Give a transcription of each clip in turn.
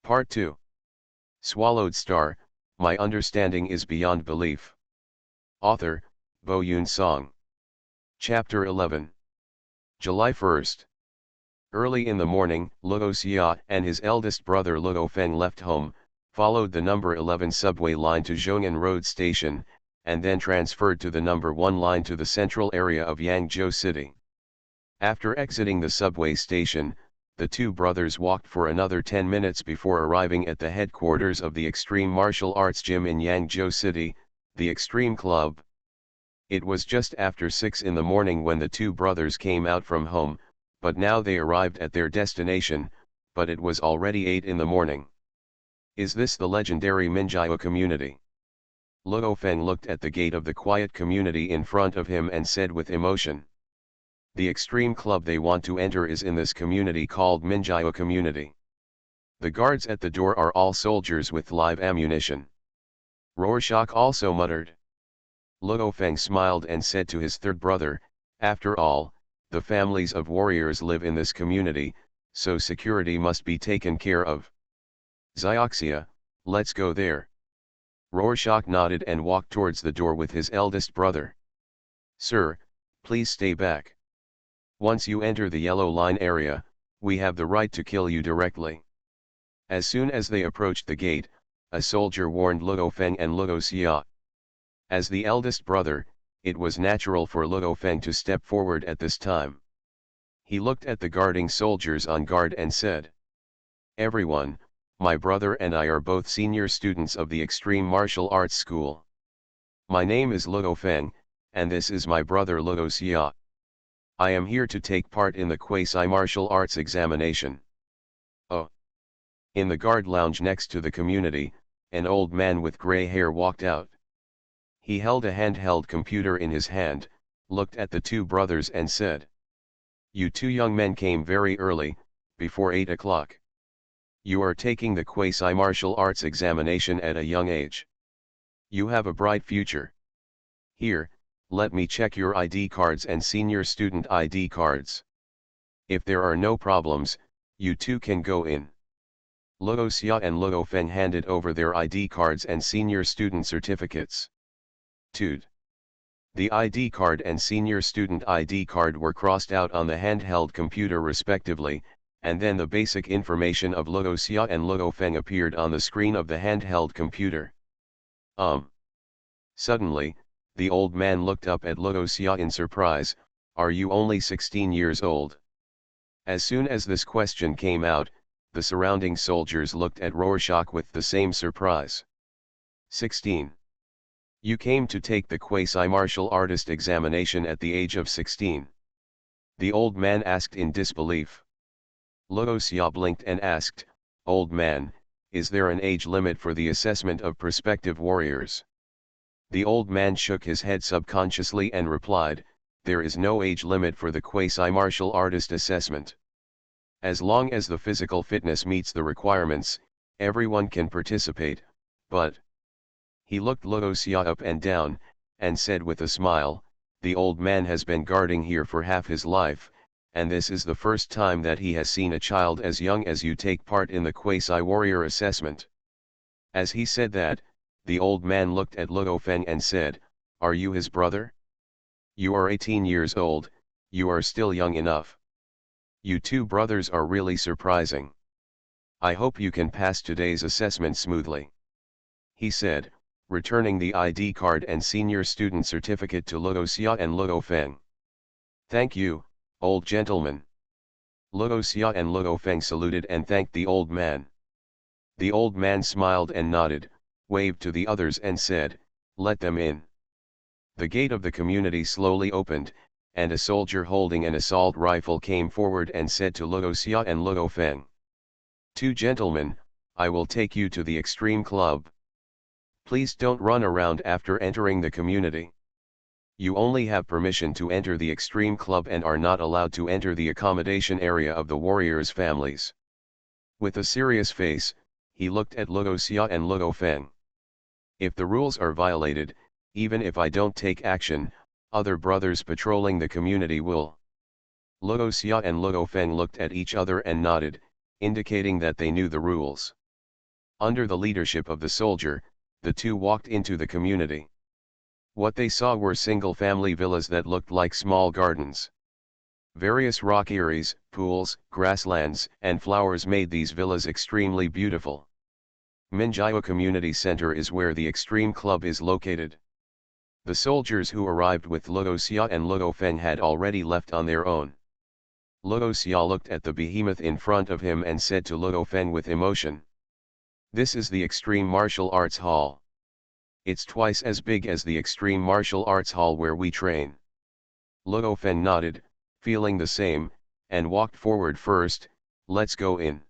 Part 2. Swallowed Star, My Understanding is Beyond Belief. Author, Bo Yoon Song. Chapter 11. July 1st. Early in the morning, Luo Xia and his eldest brother Luo Feng left home, followed the number 11 subway line to Zhong'an Road Station, and then transferred to the number 1 line to the central area of Yangzhou City. After exiting the subway station, the two brothers walked for another 10 minutes before arriving at the headquarters of the Extreme Martial Arts Gym in Yangzhou City, the Extreme Club. It was just after 6 in the morning when the two brothers came out from home, but now they arrived at their destination, but it was already 8 in the morning. Is this the legendary Minjiao community? Luo Feng looked at the gate of the quiet community in front of him and said with emotion. The extreme club they want to enter is in this community called Minjiao community. The guards at the door are all soldiers with live ammunition. Rorschach also muttered. Luo Feng smiled and said to his third brother, after all, the families of warriors live in this community, so security must be taken care of. Xioxia, let's go there. Rorschach nodded and walked towards the door with his eldest brother. Sir, please stay back. Once you enter the yellow line area, we have the right to kill you directly. As soon as they approached the gate, a soldier warned Luo Feng and Luo Xia. As the eldest brother, it was natural for Luo Feng to step forward at this time. He looked at the guarding soldiers on guard and said, everyone, my brother and I are both senior students of the Extreme Martial Arts School. My name is Luo Feng, and this is my brother Luo Xia. I am here to take part in the quasi-martial arts examination. Oh! In the guard lounge next to the community, an old man with grey hair walked out. He held a handheld computer in his hand, looked at the two brothers and said, you two young men came very early, before 8 o'clock. You are taking the quasi-martial arts examination at a young age. You have a bright future. Here, let me check your ID cards and senior student ID cards. If there are no problems, you two can go in. Luo Xia and Luo Feng handed over their ID cards and senior student certificates. Toot. The ID card and senior student ID card were crossed out on the handheld computer respectively, and then the basic information of Luo Xia and Luo Feng appeared on the screen of the handheld computer. Suddenly, the old man looked up at Luo Xia in surprise, are you only 16 years old? As soon as this question came out, the surrounding soldiers looked at Rorschach with the same surprise. 16. You came to take the quasi-martial artist examination at the age of 16. The old man asked in disbelief. Luo Xia blinked and asked, old man, is there an age limit for the assessment of prospective warriors? The old man shook his head subconsciously and replied, there is no age limit for the quasi-martial artist assessment. As long as the physical fitness meets the requirements, everyone can participate, but... He looked Luo Xia up and down, and said with a smile, the old man has been guarding here for half his life, and this is the first time that he has seen a child as young as you take part in the quasi-warrior assessment. As he said that, the old man looked at Luo Feng and said, are you his brother? You are 18 years old, you are still young enough. You two brothers are really surprising. I hope you can pass today's assessment smoothly. He said, returning the ID card and senior student certificate to Luo Xia and Luo Feng. Thank you, old gentleman. Luo Xia and Luo Feng saluted and thanked the old man. The old man smiled and nodded, waved to the others and said, let them in. The gate of the community slowly opened, and a soldier holding an assault rifle came forward and said to Luo Xia and Luo Feng. Two gentlemen, I will take you to the Extreme Club. Please don't run around after entering the community. You only have permission to enter the Extreme Club and are not allowed to enter the accommodation area of the warriors' families. With a serious face, he looked at Luo Xia and Luo Feng. If the rules are violated, even if I don't take action, other brothers patrolling the community will. Luo Xia and Luo Feng looked at each other and nodded, indicating that they knew the rules. Under the leadership of the soldier, the two walked into the community. What they saw were single-family villas that looked like small gardens. Various rock areas, pools, grasslands, and flowers made these villas extremely beautiful. Minjio Community Center is where the Extreme Club is located. The soldiers who arrived with Luoxia and Luofeng had already left on their own. Luoxia looked at the behemoth in front of him and said to Luofeng with emotion, "This is the Extreme Martial Arts Hall. It's twice as big as the Extreme Martial Arts Hall where we train." Luofeng nodded, feeling the same, and walked forward first. "Let's go in."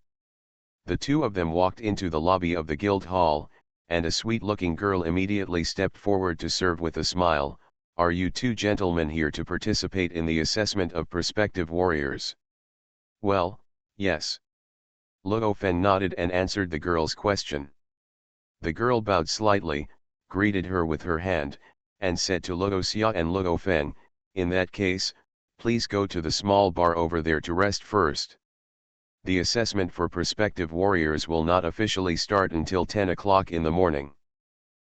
The two of them walked into the lobby of the guild hall, and a sweet-looking girl immediately stepped forward to serve with a smile. "Are you two gentlemen here to participate in the assessment of prospective warriors?" "Well, yes." Luofeng nodded and answered the girl's question. The girl bowed slightly, greeted her with her hand, and said to Luoxia and Luofeng, "In that case, please go to the small bar over there to rest first. The assessment for prospective warriors will not officially start until 10 o'clock in the morning."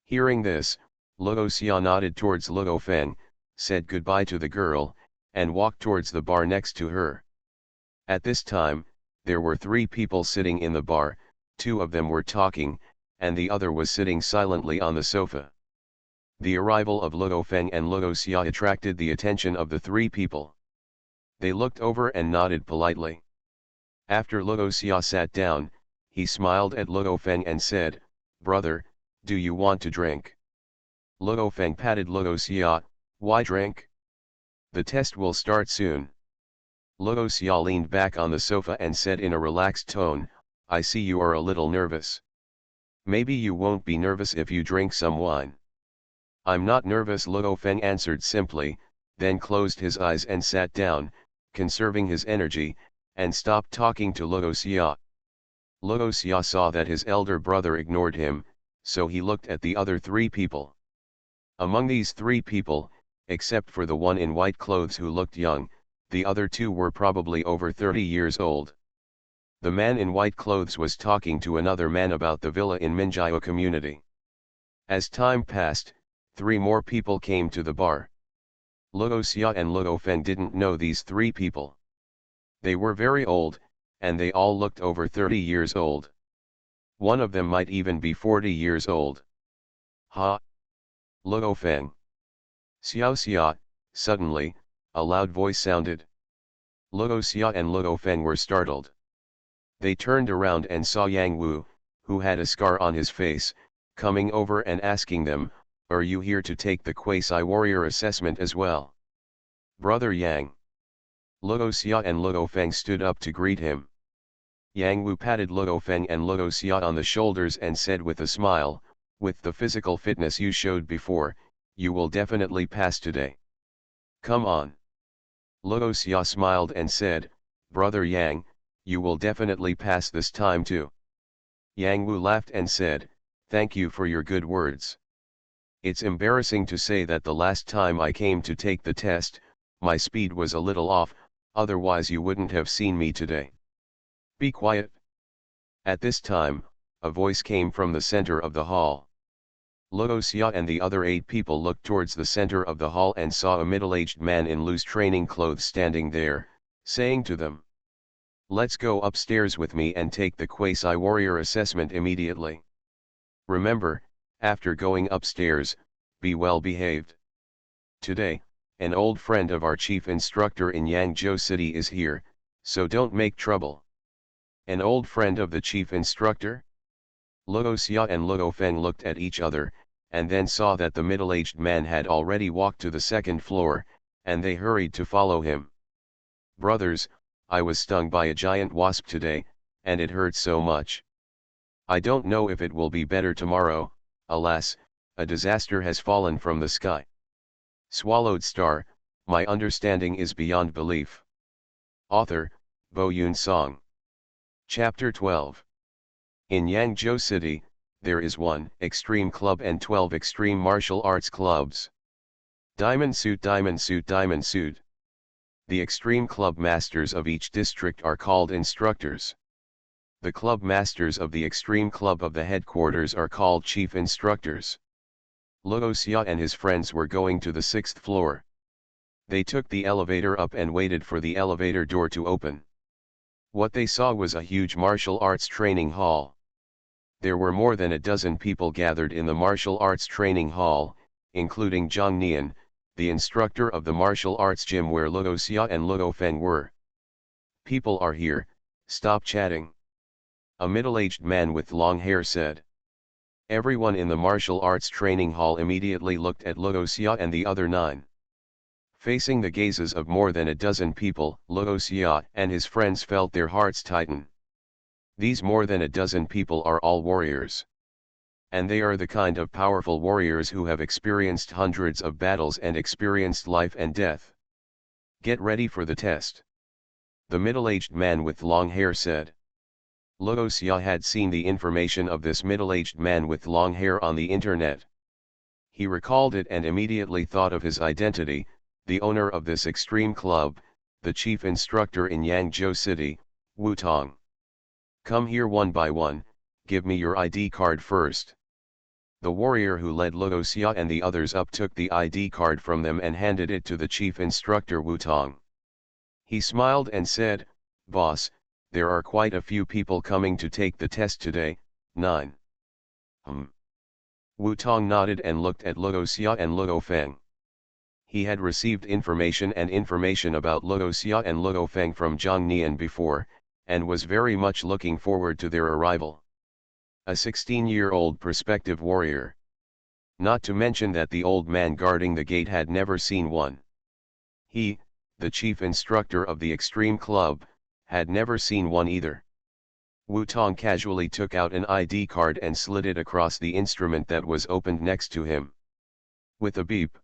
Hearing this, Luoxia nodded towards Luofeng, said goodbye to the girl, and walked towards the bar next to her. At this time, there were 3 people sitting in the bar, 2 of them were talking, and the other was sitting silently on the sofa. The arrival of Luofeng and Luoxia attracted the attention of the 3 people. They looked over and nodded politely. After Luoxia sat down, he smiled at Luofeng and said, "Brother, do you want to drink?" Luofeng patted Luoxia. "Why drink? The test will start soon." Luoxia leaned back on the sofa and said in a relaxed tone, "I see you are a little nervous. Maybe you won't be nervous if you drink some wine." "I'm not nervous," Luofeng answered simply, then closed his eyes and sat down, conserving his energy, and stopped talking to Luoxia. Luoxia saw that his elder brother ignored him, so he looked at the other 3 people. Among these 3 people, except for the one in white clothes who looked young, the other 2 were probably over 30 years old. The man in white clothes was talking to another man about the villa in Minjio community. As time passed, 3 more people came to the bar. Luoxia and Luofeng didn't know these 3 people. They were very old, and they all looked over 30 years old. One of them might even be 40 years old. "Ha! Luofeng." "Xiao." Suddenly, a loud voice sounded. Luoxia and Luofeng were startled. They turned around and saw Yang Wu, who had a scar on his face, coming over and asking them, "Are you here to take the quasi-warrior assessment as well?" "Brother Yang." Luoxia and Luofeng stood up to greet him. Yang Wu patted Luofeng and Luoxia on the shoulders and said with a smile, "With the physical fitness you showed before, you will definitely pass today. Come on." Luoxia smiled and said, "Brother Yang, you will definitely pass this time too." Yang Wu laughed and said, "Thank you for your good words. It's embarrassing to say that the last time I came to take the test, my speed was a little off, otherwise you wouldn't have seen me today. Be quiet." At this time, a voice came from the center of the hall. Luoxia and the other 8 people looked towards the center of the hall and saw a middle-aged man in loose training clothes standing there, saying to them, "Let's go upstairs with me and take the quasi-warrior assessment immediately. Remember, after going upstairs, be well behaved. Today, an old friend of our chief instructor in Yangzhou City is here, so don't make trouble." "An old friend of the chief instructor?" Luoxia and Luofeng looked at each other, and then saw that the middle-aged man had already walked to the 2nd floor, and they hurried to follow him. "Brothers, I was stung by a giant wasp today, and it hurt so much. I don't know if it will be better tomorrow. Alas, a disaster has fallen from the sky. Swallowed Star, my understanding is beyond belief." Author, Bo Yun Song. Chapter 12. In Yangzhou City, there is one extreme club and 12 extreme martial arts clubs. Diamond suit, diamond suit, diamond suit. The extreme club masters of each district are called instructors. The club masters of the extreme club of the headquarters are called chief instructors. Luo Xia and his friends were going to the 6th floor. They took the elevator up and waited for the elevator door to open. What they saw was a huge martial arts training hall. There were more than a dozen people gathered in the martial arts training hall, including Zhang Nian, the instructor of the martial arts gym where Luo Xia and Luo Feng were. "People are here, stop chatting," a middle-aged man with long hair said. Everyone in the martial arts training hall immediately looked at Luo Xia and the other 9. Facing the gazes of more than a dozen people, Luo Xia and his friends felt their hearts tighten. These more than a dozen people are all warriors. And they are the kind of powerful warriors who have experienced hundreds of battles and experienced life and death. "Get ready for the test," the middle-aged man with long hair said. Luo Xia had seen the information of this middle-aged man with long hair on the internet. He recalled it and immediately thought of his identity, the owner of this extreme club, the chief instructor in Yangzhou City, Wu Tong. "Come here one by one, give me your ID card first." The warrior who led Luo Xia and the others up took the ID card from them and handed it to the chief instructor Wu Tong. He smiled and said, "Boss, there are quite a few people coming to take the test today, 9. Wu Tong nodded and looked at Luo Xia and Luo Feng. He had received information about Luo Xia and Luo Feng from Zhang Nian before, and was very much looking forward to their arrival. A 16-year-old prospective warrior. Not to mention that the old man guarding the gate had never seen one. He, the chief instructor of the extreme club, had never seen one either. Wu Tong casually took out an ID card and slid it across the instrument that was opened next to him. With a beep,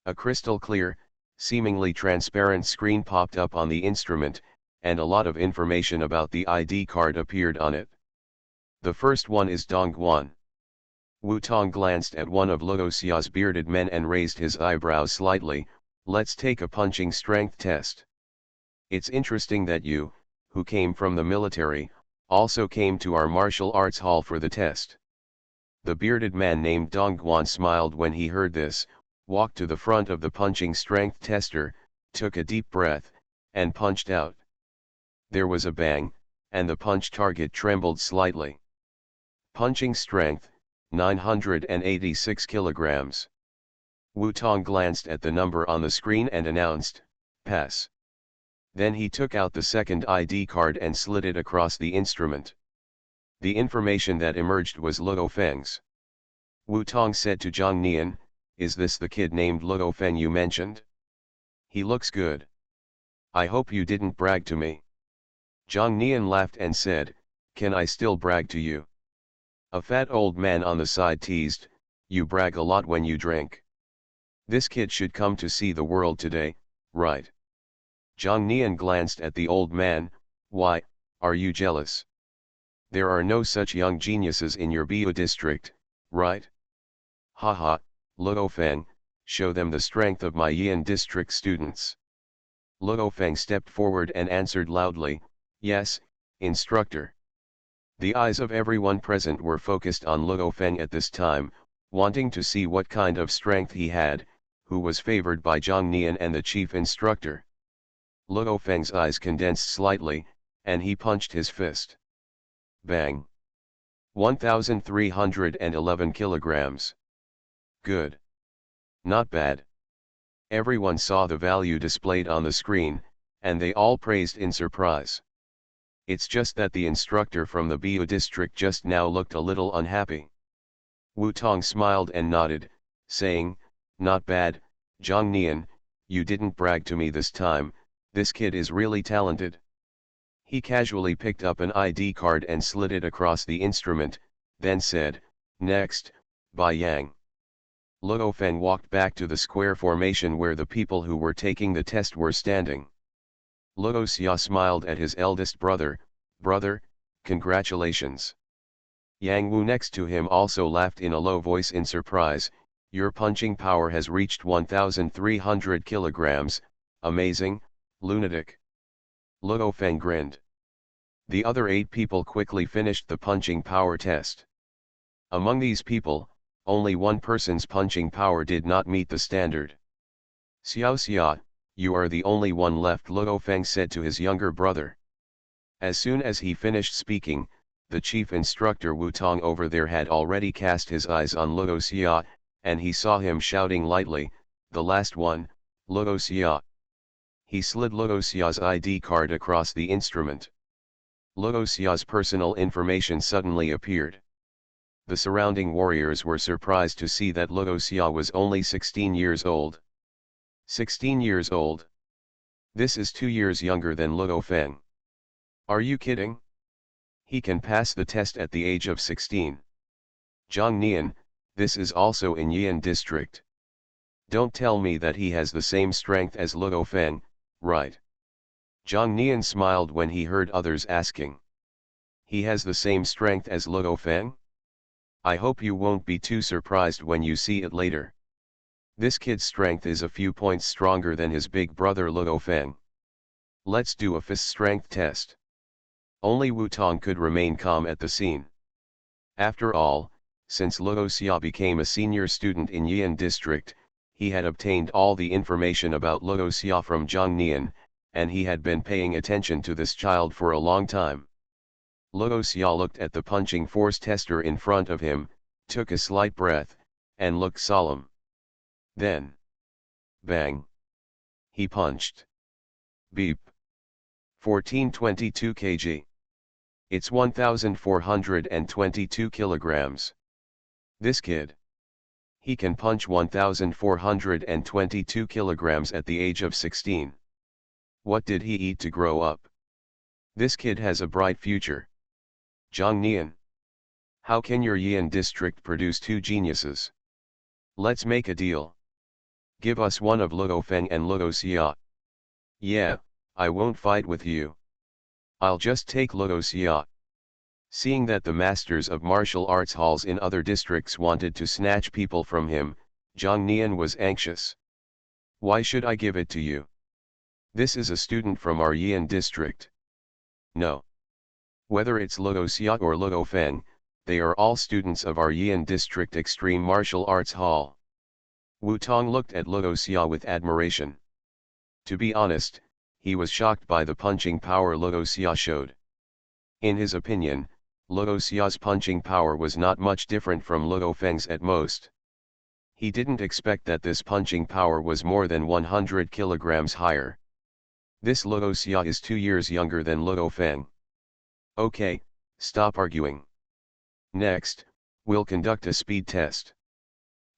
a crystal clear, seemingly transparent screen popped up on the instrument, and a lot of information about the ID card appeared on it. "The first one is Dongguan." Wu Tong glanced at one of Luo Xia's bearded men and raised his eyebrows slightly. "Let's take a punching strength test. It's interesting that you, who came from the military, also came to our martial arts hall for the test." The bearded man named Dongguan smiled when he heard this, walked to the front of the punching strength tester, took a deep breath, and punched out. There was a bang, and the punch target trembled slightly. Punching strength, 986 kilograms. Wu Tong glanced at the number on the screen and announced, "Pass." Then he took out the second ID card and slid it across the instrument. The information that emerged was Luo Feng's. Wu Tong said to Zhang Nian, "Is this the kid named Luo Feng you mentioned? He looks good. I hope you didn't brag to me." Zhang Nian laughed and said, "Can I still brag to you?" A fat old man on the side teased, "You brag a lot when you drink. This kid should come to see the world today, right?" Zhang Nian glanced at the old man. "Why, are you jealous? There are no such young geniuses in your Biu district, right?" "Haha, Luo Feng, show them the strength of my Yan district students." Luo Feng stepped forward and answered loudly, "Yes, instructor." The eyes of everyone present were focused on Luo Feng at this time, wanting to see what kind of strength he had, who was favored by Zhang Nian and the chief instructor. Luo Feng's eyes condensed slightly, and he punched his fist. Bang! 1,311 kilograms. Good. Not bad. Everyone saw the value displayed on the screen, and they all praised in surprise. It's just that the instructor from the Biu district just now looked a little unhappy. Wu Tong smiled and nodded, saying, "Not bad, Zhang Nian, you didn't brag to me this time, this kid is really talented." He casually picked up an ID card and slid it across the instrument, then said, "Next, Bai Yang." Luo Feng walked back to the square formation where the people who were taking the test were standing. Luo Xia smiled at his eldest brother, "Brother, congratulations." Yang Wu next to him also laughed in a low voice in surprise, "Your punching power has reached 1,300 kilograms, amazing, lunatic." Luo Feng grinned. The other 8 people quickly finished the punching power test. Among these people, only one person's punching power did not meet the standard. Xiao Xia, you are the only one left, Luo Feng said to his younger brother. As soon as he finished speaking, the chief instructor Wu Tong over there had already cast his eyes on Luo Xia, and he saw him shouting lightly, the last one, Luo Xia. He slid Luo Xia's ID card across the instrument. Luo Xia's personal information suddenly appeared. The surrounding warriors were surprised to see that Luo Xia was only 16 years old. 16 years old? This is 2 years younger than Luo Feng. Are you kidding? He can pass the test at the age of 16. Zhang Nian, this is also in Yian district. Don't tell me that he has the same strength as Luo Feng, right? Zhang Nian smiled when he heard others asking. He has the same strength as Luo Feng? I hope you won't be too surprised when you see it later. This kid's strength is a few points stronger than his big brother Luo Feng. Let's do a fist strength test. Only Wu Tong could remain calm at the scene. After all, since Luo Xia became a senior student in Yian district, he had obtained all the information about Luo Xia from Zhang Nian, and he had been paying attention to this child for a long time. Luo Xia looked at the punching force tester in front of him, took a slight breath, and looked solemn. Then, bang! He punched. Beep. 1422 kg. It's 1422 kilograms. This kid. He can punch 1422 kilograms at the age of 16. What did he eat to grow up? This kid has a bright future. Zhang Nian. How can your Yian district produce 2 geniuses? Let's make a deal. Give us one of Luo Feng and Luo Xia. Yeah, I won't fight with you. I'll just take Luo Xia. Seeing that the masters of martial arts halls in other districts wanted to snatch people from him, Zhang Nian was anxious. Why should I give it to you? This is a student from our Yian district. No. Whether it's Luo Xia or Luo Feng, they are all students of our Yian district extreme martial arts hall. Wu Tong looked at Luo Xia with admiration. To be honest, he was shocked by the punching power Luo Xia showed. In his opinion, Luo Xia's punching power was not much different from Luo Feng's at most. He didn't expect that this punching power was more than 100 kilograms higher. This Luo Xia is 2 years younger than Luo Feng. Okay, stop arguing. Next, we'll conduct a speed test.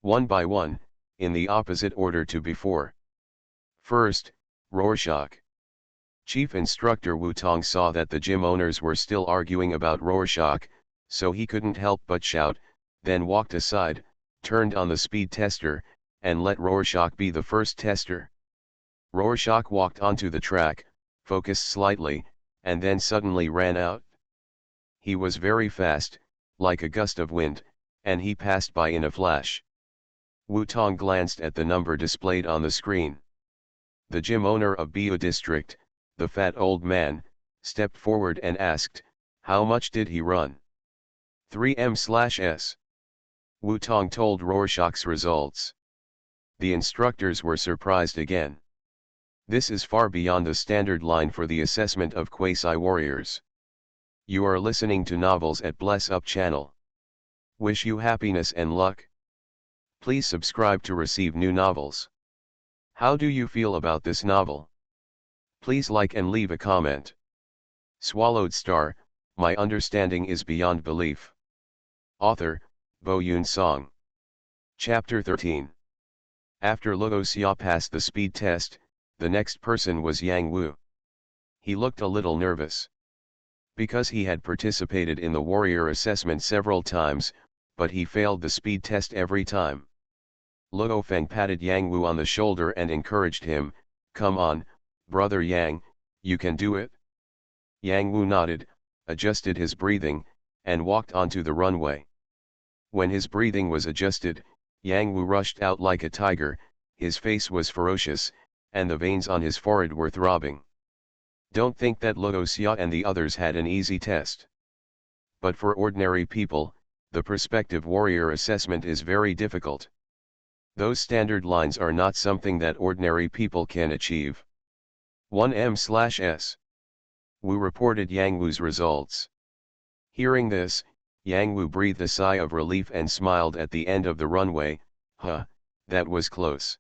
One by one, in the opposite order to before. First, Rorschach. Chief Instructor Wu Tong saw that the gym owners were still arguing about Rorschach, so he couldn't help but shout, then walked aside, turned on the speed tester, and let Rorschach be the first tester. Rorschach walked onto the track, focused slightly, and then suddenly ran out. He was very fast, like a gust of wind, and he passed by in a flash. Wu Tong glanced at the number displayed on the screen. The gym owner of Biu district, the fat old man, stepped forward and asked, how much did he run? 3m/s. Wu Tong told Rorschach's results. The instructors were surprised again. This is far beyond the standard line for the assessment of quasi-warriors. You are listening to Novels at Bless Up channel. Wish you happiness and luck. Please subscribe to receive new novels. How do you feel about this novel? Please like and leave a comment. Swallowed Star, my understanding is beyond belief. Author, Bo Yun Song. Chapter 13. After Luo Xia passed the speed test, the next person was Yang Wu. He looked a little nervous. Because he had participated in the warrior assessment several times, but he failed the speed test every time. Luo Feng patted Yang Wu on the shoulder and encouraged him, come on, brother Yang, you can do it. Yang Wu nodded, adjusted his breathing, and walked onto the runway. When his breathing was adjusted, Yang Wu rushed out like a tiger, his face was ferocious, and the veins on his forehead were throbbing. Don't think that Luo Xia and the others had an easy test. But for ordinary people, the prospective warrior assessment is very difficult. Those standard lines are not something that ordinary people can achieve. 1M/S. Wu reported Yang Wu's results. Hearing this, Yang Wu breathed a sigh of relief and smiled at the end of the runway. That was close.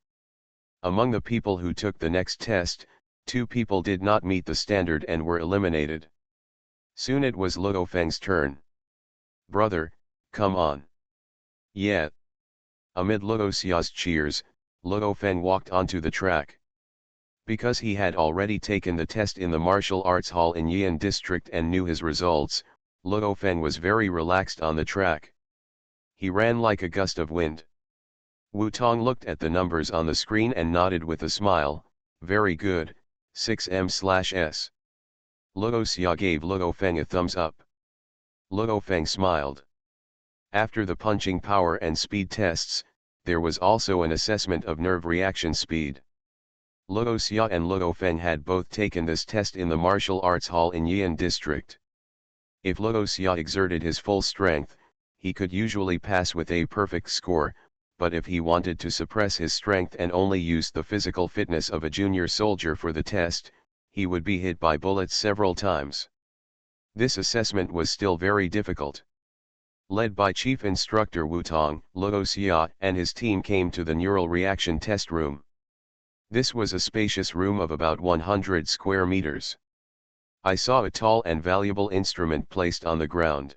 Among the people who took the next test, 2 people did not meet the standard and were eliminated. Soon it was Luo Feng's turn. Brother, come on. Yeah. Amid Luo Xia's cheers, Luo Feng walked onto the track. Because he had already taken the test in the martial arts hall in Yian district and knew his results, Luo Feng was very relaxed on the track. He ran like a gust of wind. Wu Tong looked at the numbers on the screen and nodded with a smile. Very good, 6M/S. Luo Xia gave Luo Feng a thumbs up. Luo Feng smiled. After the punching power and speed tests, there was also an assessment of nerve reaction speed. Luo Xia and Luo Feng had both taken this test in the martial arts hall in Yian district. If Luo Xia exerted his full strength, he could usually pass with a perfect score, but if he wanted to suppress his strength and only use the physical fitness of a junior soldier for the test, he would be hit by bullets several times. This assessment was still very difficult. Led by Chief Instructor Wu Tong, Luo Xia and his team came to the neural reaction test room. This was a spacious room of about 100 square meters. I saw a tall and valuable instrument placed on the ground.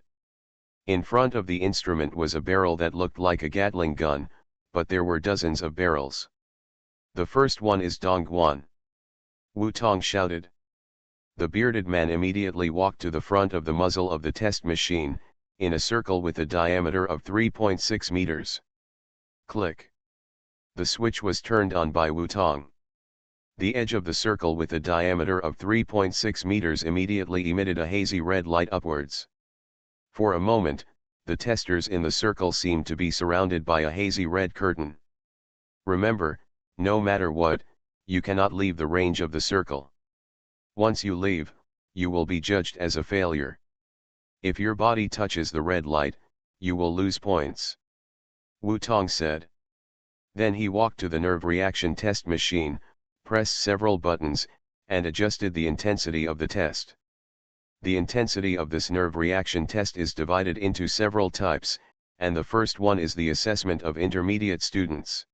In front of the instrument was a barrel that looked like a Gatling gun, but there were dozens of barrels. The first one is Dongguan. Wu Tong shouted. The bearded man immediately walked to the front of the muzzle of the test machine, in a circle with a diameter of 3.6 meters. Click. The switch was turned on by Wu Tong. The edge of the circle with a diameter of 3.6 meters immediately emitted a hazy red light upwards. For a moment, the testers in the circle seemed to be surrounded by a hazy red curtain. Remember, no matter what, you cannot leave the range of the circle. Once you leave, you will be judged as a failure. If your body touches the red light, you will lose points. Wu Tong said. Then he walked to the nerve reaction test machine, pressed several buttons, and adjusted the intensity of the test. The intensity of this nerve reaction test is divided into several types, and the first one is the assessment of intermediate students.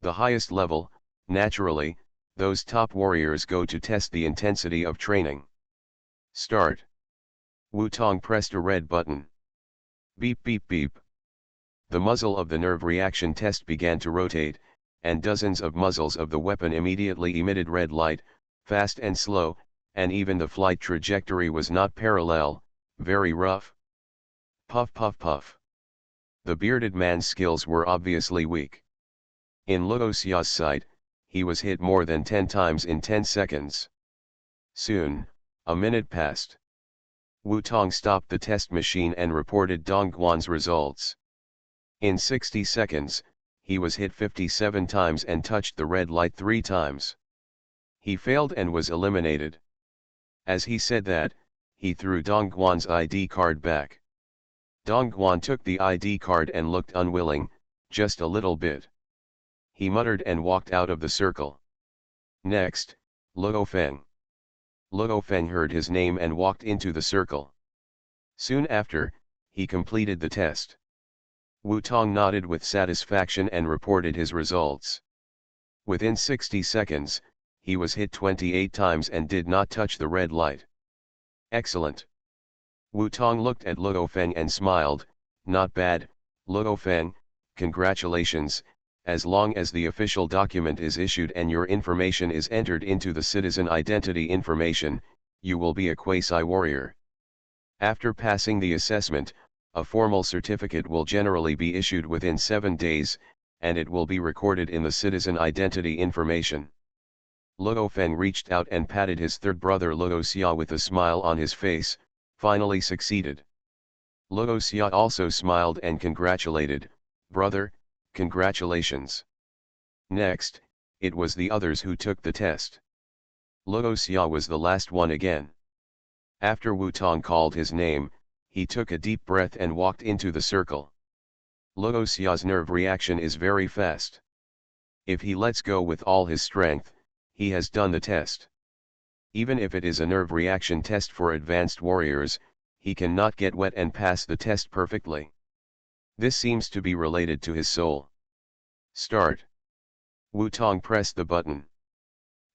The highest level, naturally, those top warriors go to test the intensity of training. Start. Wu Tong pressed a red button. Beep beep beep. The muzzle of the nerve reaction test began to rotate, and dozens of muzzles of the weapon immediately emitted red light, fast and slow, and even the flight trajectory was not parallel, very rough. Puff puff puff. The bearded man's skills were obviously weak. In Luo Xia's sight, he was hit more than 10 times in 10 seconds. Soon, a minute passed. Wu Tong stopped the test machine and reported Dongguan's results. In 60 seconds, he was hit 57 times and touched the red light 3 times. He failed and was eliminated. As he said that, he threw Dongguan's ID card back. Dongguan took the ID card and looked unwilling, just a little bit. He muttered and walked out of the circle. Next, Luo Feng. Luo Feng heard his name and walked into the circle. Soon after, he completed the test. Wu Tong nodded with satisfaction and reported his results. Within 60 seconds, he was hit 28 times and did not touch the red light. Excellent. Wu Tong looked at Luo Feng and smiled. Not bad, Luo Feng, congratulations. As long as the official document is issued and your information is entered into the citizen identity information, you will be a quasi-warrior. After passing the assessment, a formal certificate will generally be issued within 7 days, and it will be recorded in the citizen identity information. Luo Feng reached out and patted his third brother Luo Xia with a smile on his face. Finally succeeded. Luo Xia also smiled and congratulated, brother, congratulations. Next, it was the others who took the test. Luo Xia was the last one again. After Wu Tong called his name, he took a deep breath and walked into the circle. Luo Xia's nerve reaction is very fast. If he lets go with all his strength, he has done the test. Even if it is a nerve reaction test for advanced warriors, he cannot get wet and pass the test perfectly. This seems to be related to his soul. Start. Wu Tong pressed the button.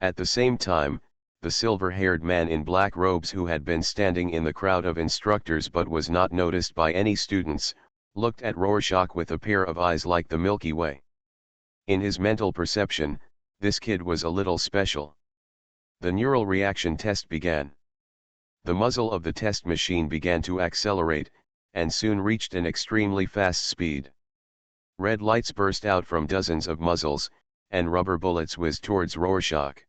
At the same time, the silver-haired man in black robes who had been standing in the crowd of instructors but was not noticed by any students, looked at Rorschach with a pair of eyes like the Milky Way. In his mental perception, this kid was a little special. The neural reaction test began. The muzzle of the test machine began to accelerate, and soon reached an extremely fast speed. Red lights burst out from dozens of muzzles, and rubber bullets whizzed towards Rorschach.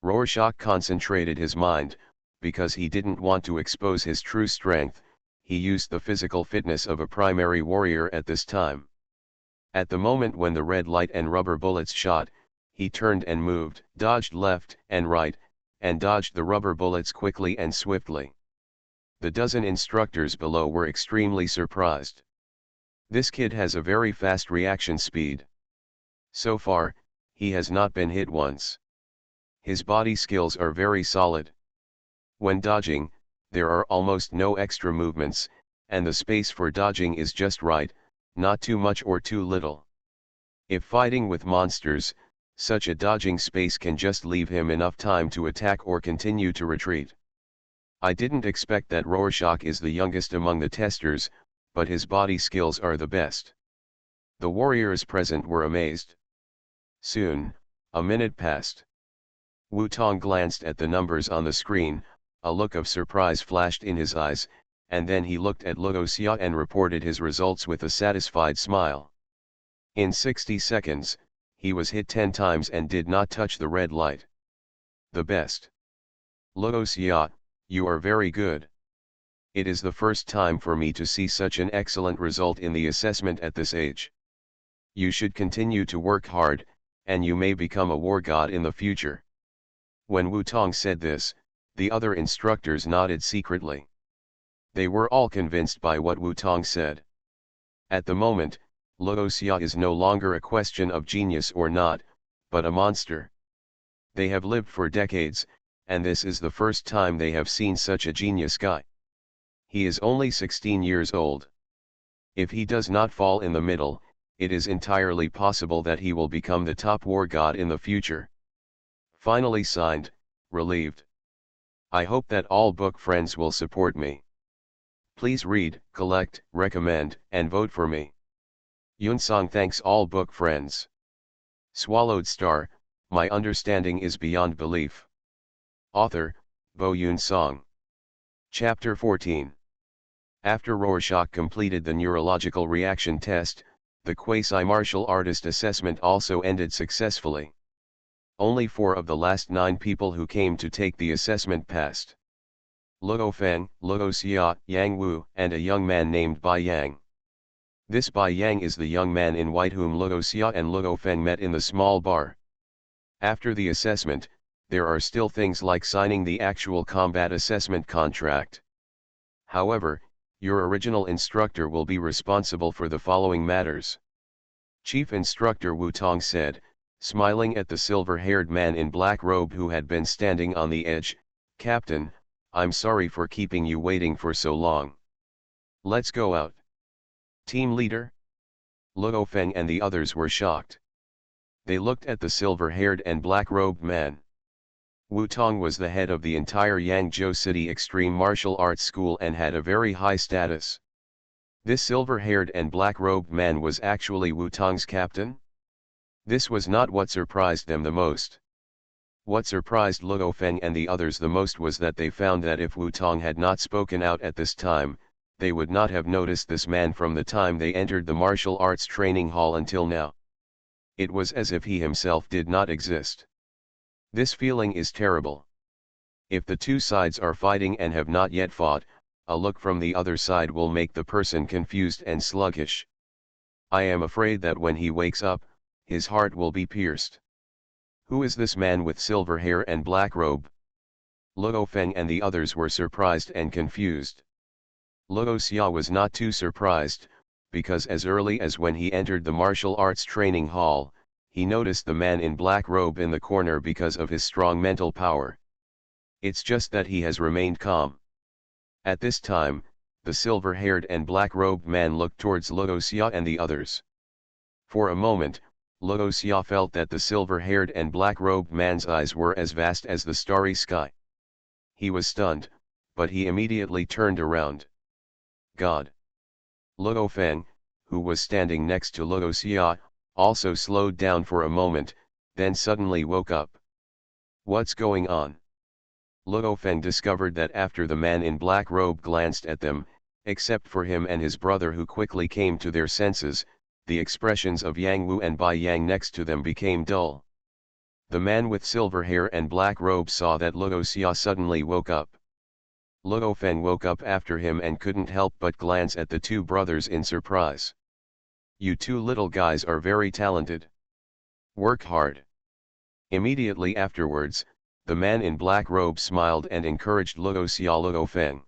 Rorschach concentrated his mind, because he didn't want to expose his true strength. He used the physical fitness of a primary warrior at this time. At the moment when the red light and rubber bullets shot, he turned and moved, dodged left and right, and dodged the rubber bullets quickly and swiftly. The dozen instructors below were extremely surprised. This kid has a very fast reaction speed. So far, he has not been hit once. His body skills are very solid. When dodging, there are almost no extra movements, and the space for dodging is just right, not too much or too little. If fighting with monsters, such a dodging space can just leave him enough time to attack or continue to retreat. I didn't expect that Rorschach is the youngest among the testers, but his body skills are the best. The warriors present were amazed. Soon, a minute passed. Wu Tong glanced at the numbers on the screen, a look of surprise flashed in his eyes, and then he looked at Luo Xia and reported his results with a satisfied smile. In 60 seconds, he was hit 10 times and did not touch the red light. The best. Luo Xia, you are very good. It is the first time for me to see such an excellent result in the assessment at this age. You should continue to work hard, and you may become a war god in the future. When Wu Tong said this, the other instructors nodded secretly. They were all convinced by what Wu Tong said. At the moment, Luo Xia is no longer a question of genius or not, but a monster. They have lived for decades, and this is the first time they have seen such a genius guy. He is only 16 years old. If he does not fall in the middle, it is entirely possible that he will become the top war god in the future. Finally signed, relieved. I hope that all book friends will support me. Please read, collect, recommend, and vote for me. Yunsong thanks all book friends. Swallowed Star, my understanding is beyond belief. Author, Bo Yunsong. Chapter 14. After Rorschach completed the neurological reaction test, the quasi-martial artist assessment also ended successfully. Only 4 of the last 9 people who came to take the assessment passed. Luo Feng, Luo Xia, Yang Wu, and a young man named Bai Yang. This Bai Yang is the young man in white whom Luo Xia and Luo Feng met in the small bar. After the assessment, there are still things like signing the actual combat assessment contract. However, your original instructor will be responsible for the following matters. Chief Instructor Wu Tong said, smiling at the silver-haired man in black robe who had been standing on the edge, "Captain, I'm sorry for keeping you waiting for so long. Let's go out." Team leader? Luo Feng and the others were shocked. They looked at the silver-haired and black-robed man. Wu Tong was the head of the entire Yangzhou City Extreme Martial Arts School and had a very high status. This silver-haired and black-robed man was actually Wu Tong's captain? This was not what surprised them the most. What surprised Luo Feng and the others the most was that they found that if Wu Tong had not spoken out at this time, they would not have noticed this man from the time they entered the martial arts training hall until now. It was as if he himself did not exist. This feeling is terrible. If the two sides are fighting and have not yet fought, a look from the other side will make the person confused and sluggish. I am afraid that when he wakes up, his heart will be pierced. Who is this man with silver hair and black robe? Luo Feng and the others were surprised and confused. Luo Xia was not too surprised, because as early as when he entered the martial arts training hall, he noticed the man in black robe in the corner because of his strong mental power. It's just that he has remained calm. At this time, the silver-haired and black-robed man looked towards Luo Xia and the others. For a moment, Luo Xia felt that the silver-haired and black-robed man's eyes were as vast as the starry sky. He was stunned, but he immediately turned around. God! Luo Feng, who was standing next to Luo Xia, also slowed down for a moment, then suddenly woke up. What's going on? Luo Feng discovered that after the man in black robe glanced at them, except for him and his brother who quickly came to their senses, the expressions of Yang Wu and Bai Yang next to them became dull. The man with silver hair and black robe saw that Luo Xia suddenly woke up. Luo Feng woke up after him and couldn't help but glance at the two brothers in surprise. You two little guys are very talented. Work hard. Immediately afterwards, the man in black robe smiled and encouraged Luo Luo Feng.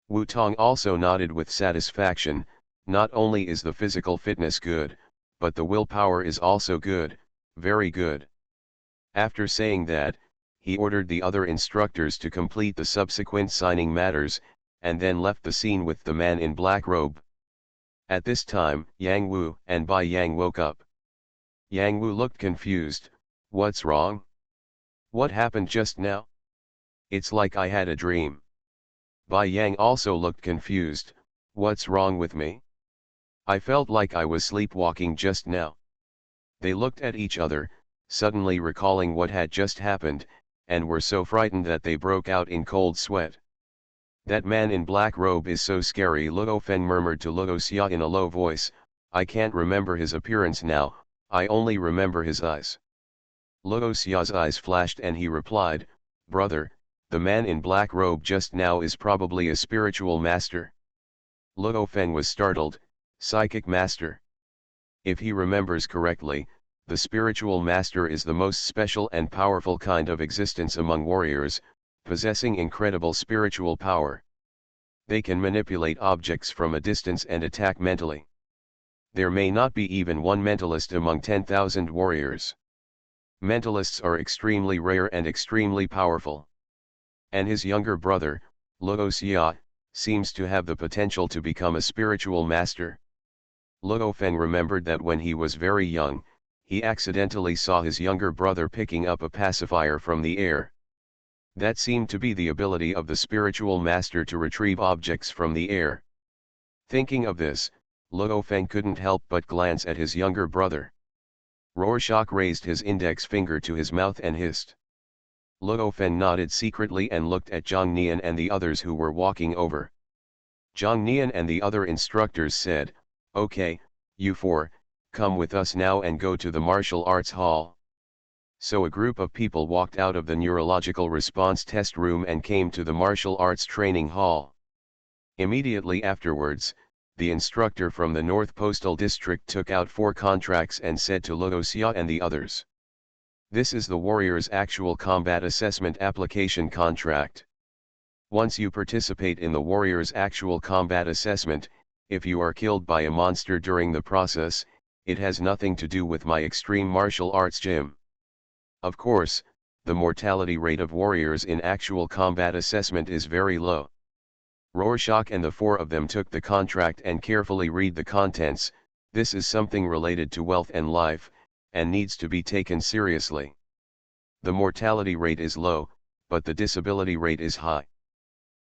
Wu Tong also nodded with satisfaction. Not only is the physical fitness good, but the willpower is also good, very good. After saying that, he ordered the other instructors to complete the subsequent signing matters, and then left the scene with the man in black robe. At this time, Yang Wu and Bai Yang woke up. Yang Wu looked confused. What's wrong? What happened just now? It's like I had a dream. Bai Yang also looked confused. What's wrong with me? I felt like I was sleepwalking just now. They looked at each other, suddenly recalling what had just happened, and were so frightened that they broke out in cold sweat. That man in black robe is so scary, Luo Feng murmured to Luo Xia in a low voice. I can't remember his appearance now, I only remember his eyes. Luo Xia's eyes flashed and he replied, Brother, the man in black robe just now is probably a spiritual master. Luo Feng was startled. Psychic master. If he remembers correctly, the spiritual master is the most special and powerful kind of existence among warriors, possessing incredible spiritual power. They can manipulate objects from a distance and attack mentally. There may not be even one mentalist among 10,000 warriors. Mentalists are extremely rare and extremely powerful. And his younger brother, Luo Xia, seems to have the potential to become a spiritual master. Luo Feng remembered that when he was very young, he accidentally saw his younger brother picking up a pacifier from the air. That seemed to be the ability of the spiritual master to retrieve objects from the air. Thinking of this, Luo Feng couldn't help but glance at his younger brother. Rorschach raised his index finger to his mouth and hissed. Luo Feng nodded secretly and looked at Zhang Nian and the others who were walking over. Zhang Nian and the other instructors said, Okay, you four, come with us now and go to the martial arts hall. So a group of people walked out of the neurological response test room and came to the martial arts training hall. Immediately afterwards, the instructor from the North Postal District took out 4 contracts and said to Luo Xia and the others. This is the warrior's actual combat assessment application contract. Once you participate in the warrior's actual combat assessment, if you are killed by a monster during the process, it has nothing to do with my extreme martial arts gym. Of course, the mortality rate of warriors in actual combat assessment is very low. Rorschach and the 4 of them took the contract and carefully read the contents. This is something related to wealth and life, and needs to be taken seriously. The mortality rate is low, but the disability rate is high.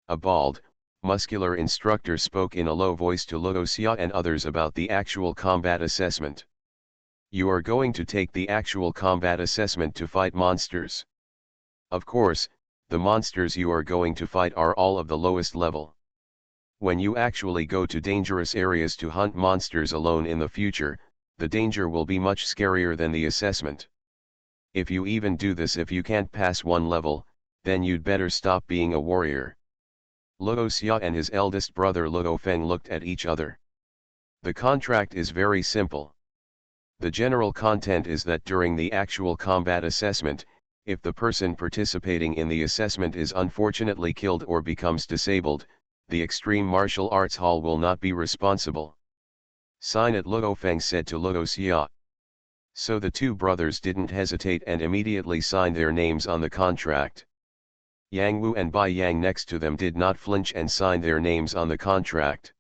A bald, muscular instructor spoke in a low voice to Luo Xia and others about the actual combat assessment. You are going to take the actual combat assessment to fight monsters. Of course, the monsters you are going to fight are all of the lowest level. When you actually go to dangerous areas to hunt monsters alone in the future, the danger will be much scarier than the assessment. If you even do this, if you can't pass one level, then you'd better stop being a warrior. Luo Xia and his eldest brother Luo Feng looked at each other. The contract is very simple. The general content is that during the actual combat assessment, if the person participating in the assessment is unfortunately killed or becomes disabled, the Extreme Martial Arts Hall will not be responsible. Sign it, Luo Feng said to Luo Xia. So the two brothers didn't hesitate and immediately signed their names on the contract. Yang Wu and Bai Yang next to them did not flinch and signed their names on the contract.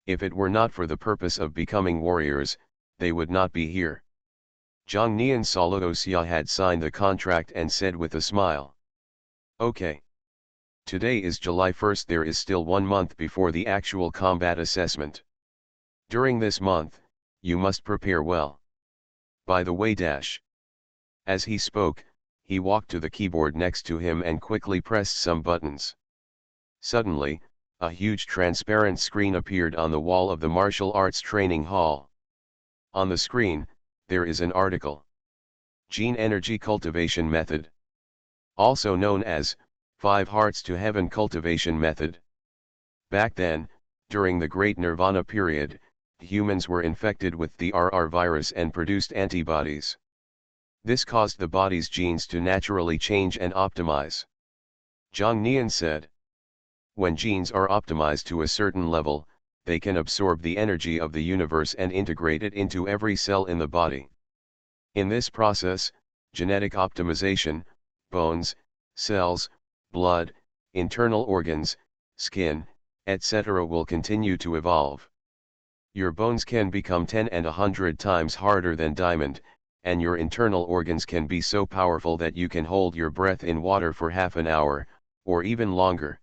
If it were not for the purpose of becoming warriors, they would not be here. Zhang Nian saw Luo Xia had signed the contract and said with a smile. Okay. Today is July 1st. There is still 1 month before the actual combat assessment. During this month, you must prepare well. By the way dash. As he spoke, he walked to the keyboard next to him and quickly pressed some buttons. Suddenly, a huge transparent screen appeared on the wall of the martial arts training hall. On the screen, there is an article. Gene Energy Cultivation Method. Also known as 5 Hearts to Heaven Cultivation Method. Back then, during the Great Nirvana period, humans were infected with the RR virus and produced antibodies. This caused the body's genes to naturally change and optimize. Zhang Nian said. When genes are optimized to a certain level, they can absorb the energy of the universe and integrate it into every cell in the body. In this process, genetic optimization, bones, cells, blood, internal organs, skin, etc. will continue to evolve. Your bones can become 10 and 100 times harder than diamond, and your internal organs can be so powerful that you can hold your breath in water for half an hour, or even longer.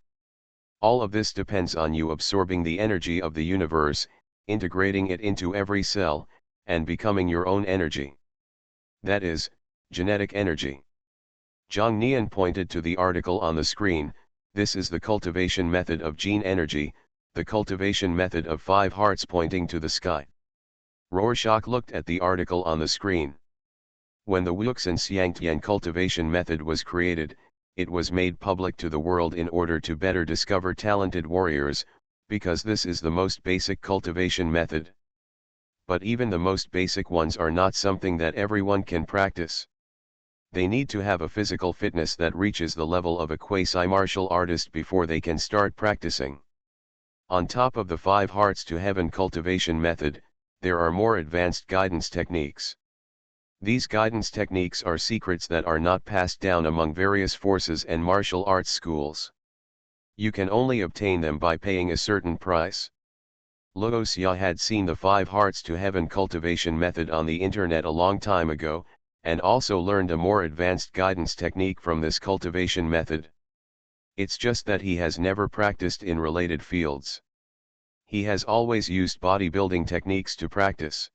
All of this depends on you absorbing the energy of the universe, integrating it into every cell, and becoming your own energy. That is, genetic energy. Zhang Nian pointed to the article on the screen. This is the cultivation method of gene energy, the cultivation method of 5 hearts pointing to the sky. Rorschach looked at the article on the screen. When the Wuxan Xiangtian cultivation method was created, it was made public to the world in order to better discover talented warriors, because this is the most basic cultivation method. But even the most basic ones are not something that everyone can practice. They need to have a physical fitness that reaches the level of a quasi-martial artist before they can start practicing. On top of the 5 hearts to heaven cultivation method, there are more advanced guidance techniques. These guidance techniques are secrets that are not passed down among various forces and martial arts schools. You can only obtain them by paying a certain price. Luo Xia had seen the 5 hearts to heaven cultivation method on the internet a long time ago, and also learned a more advanced guidance technique from this cultivation method. It's just that he has never practiced in related fields. He has always used bodybuilding techniques to practice.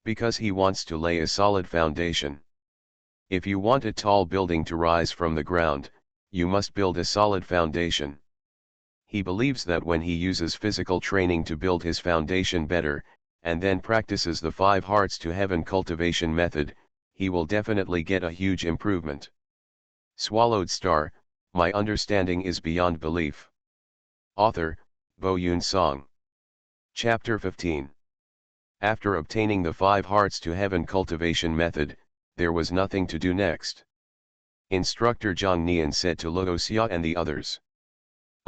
Because he wants to lay a solid foundation. If you want a tall building to rise from the ground, you must build a solid foundation. He believes that when he uses physical training to build his foundation better, and then practices the 5 hearts to heaven cultivation method, he will definitely get a huge improvement. Swallowed Star, my understanding is beyond belief. Author, Bo Yun Song. Chapter 15. After obtaining the 5 hearts to heaven cultivation method, there was nothing to do next. Instructor Zhang Nian said to Luo Xia and the others.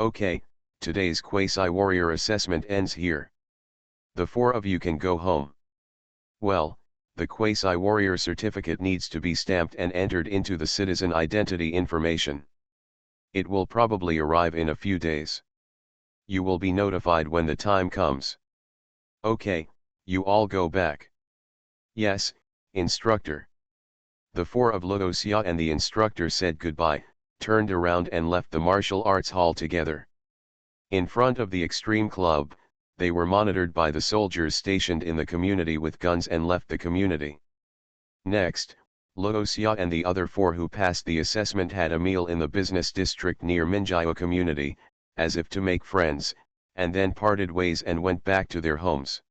Okay, today's quasi-warrior assessment ends here. The 4 of you can go home. Well, the quasi-warrior certificate needs to be stamped and entered into the citizen identity information. It will probably arrive in a few days. You will be notified when the time comes. Okay. You all go back. Yes, instructor. The 4 of Luo Xia and the instructor said goodbye, turned around and left the martial arts hall together. In front of the Extreme Club, they were monitored by the soldiers stationed in the community with guns and left the community. Next, Luo Xia and the other 4 who passed the assessment had a meal in the business district near Minjiao community, as if to make friends, and then parted ways and went back to their homes.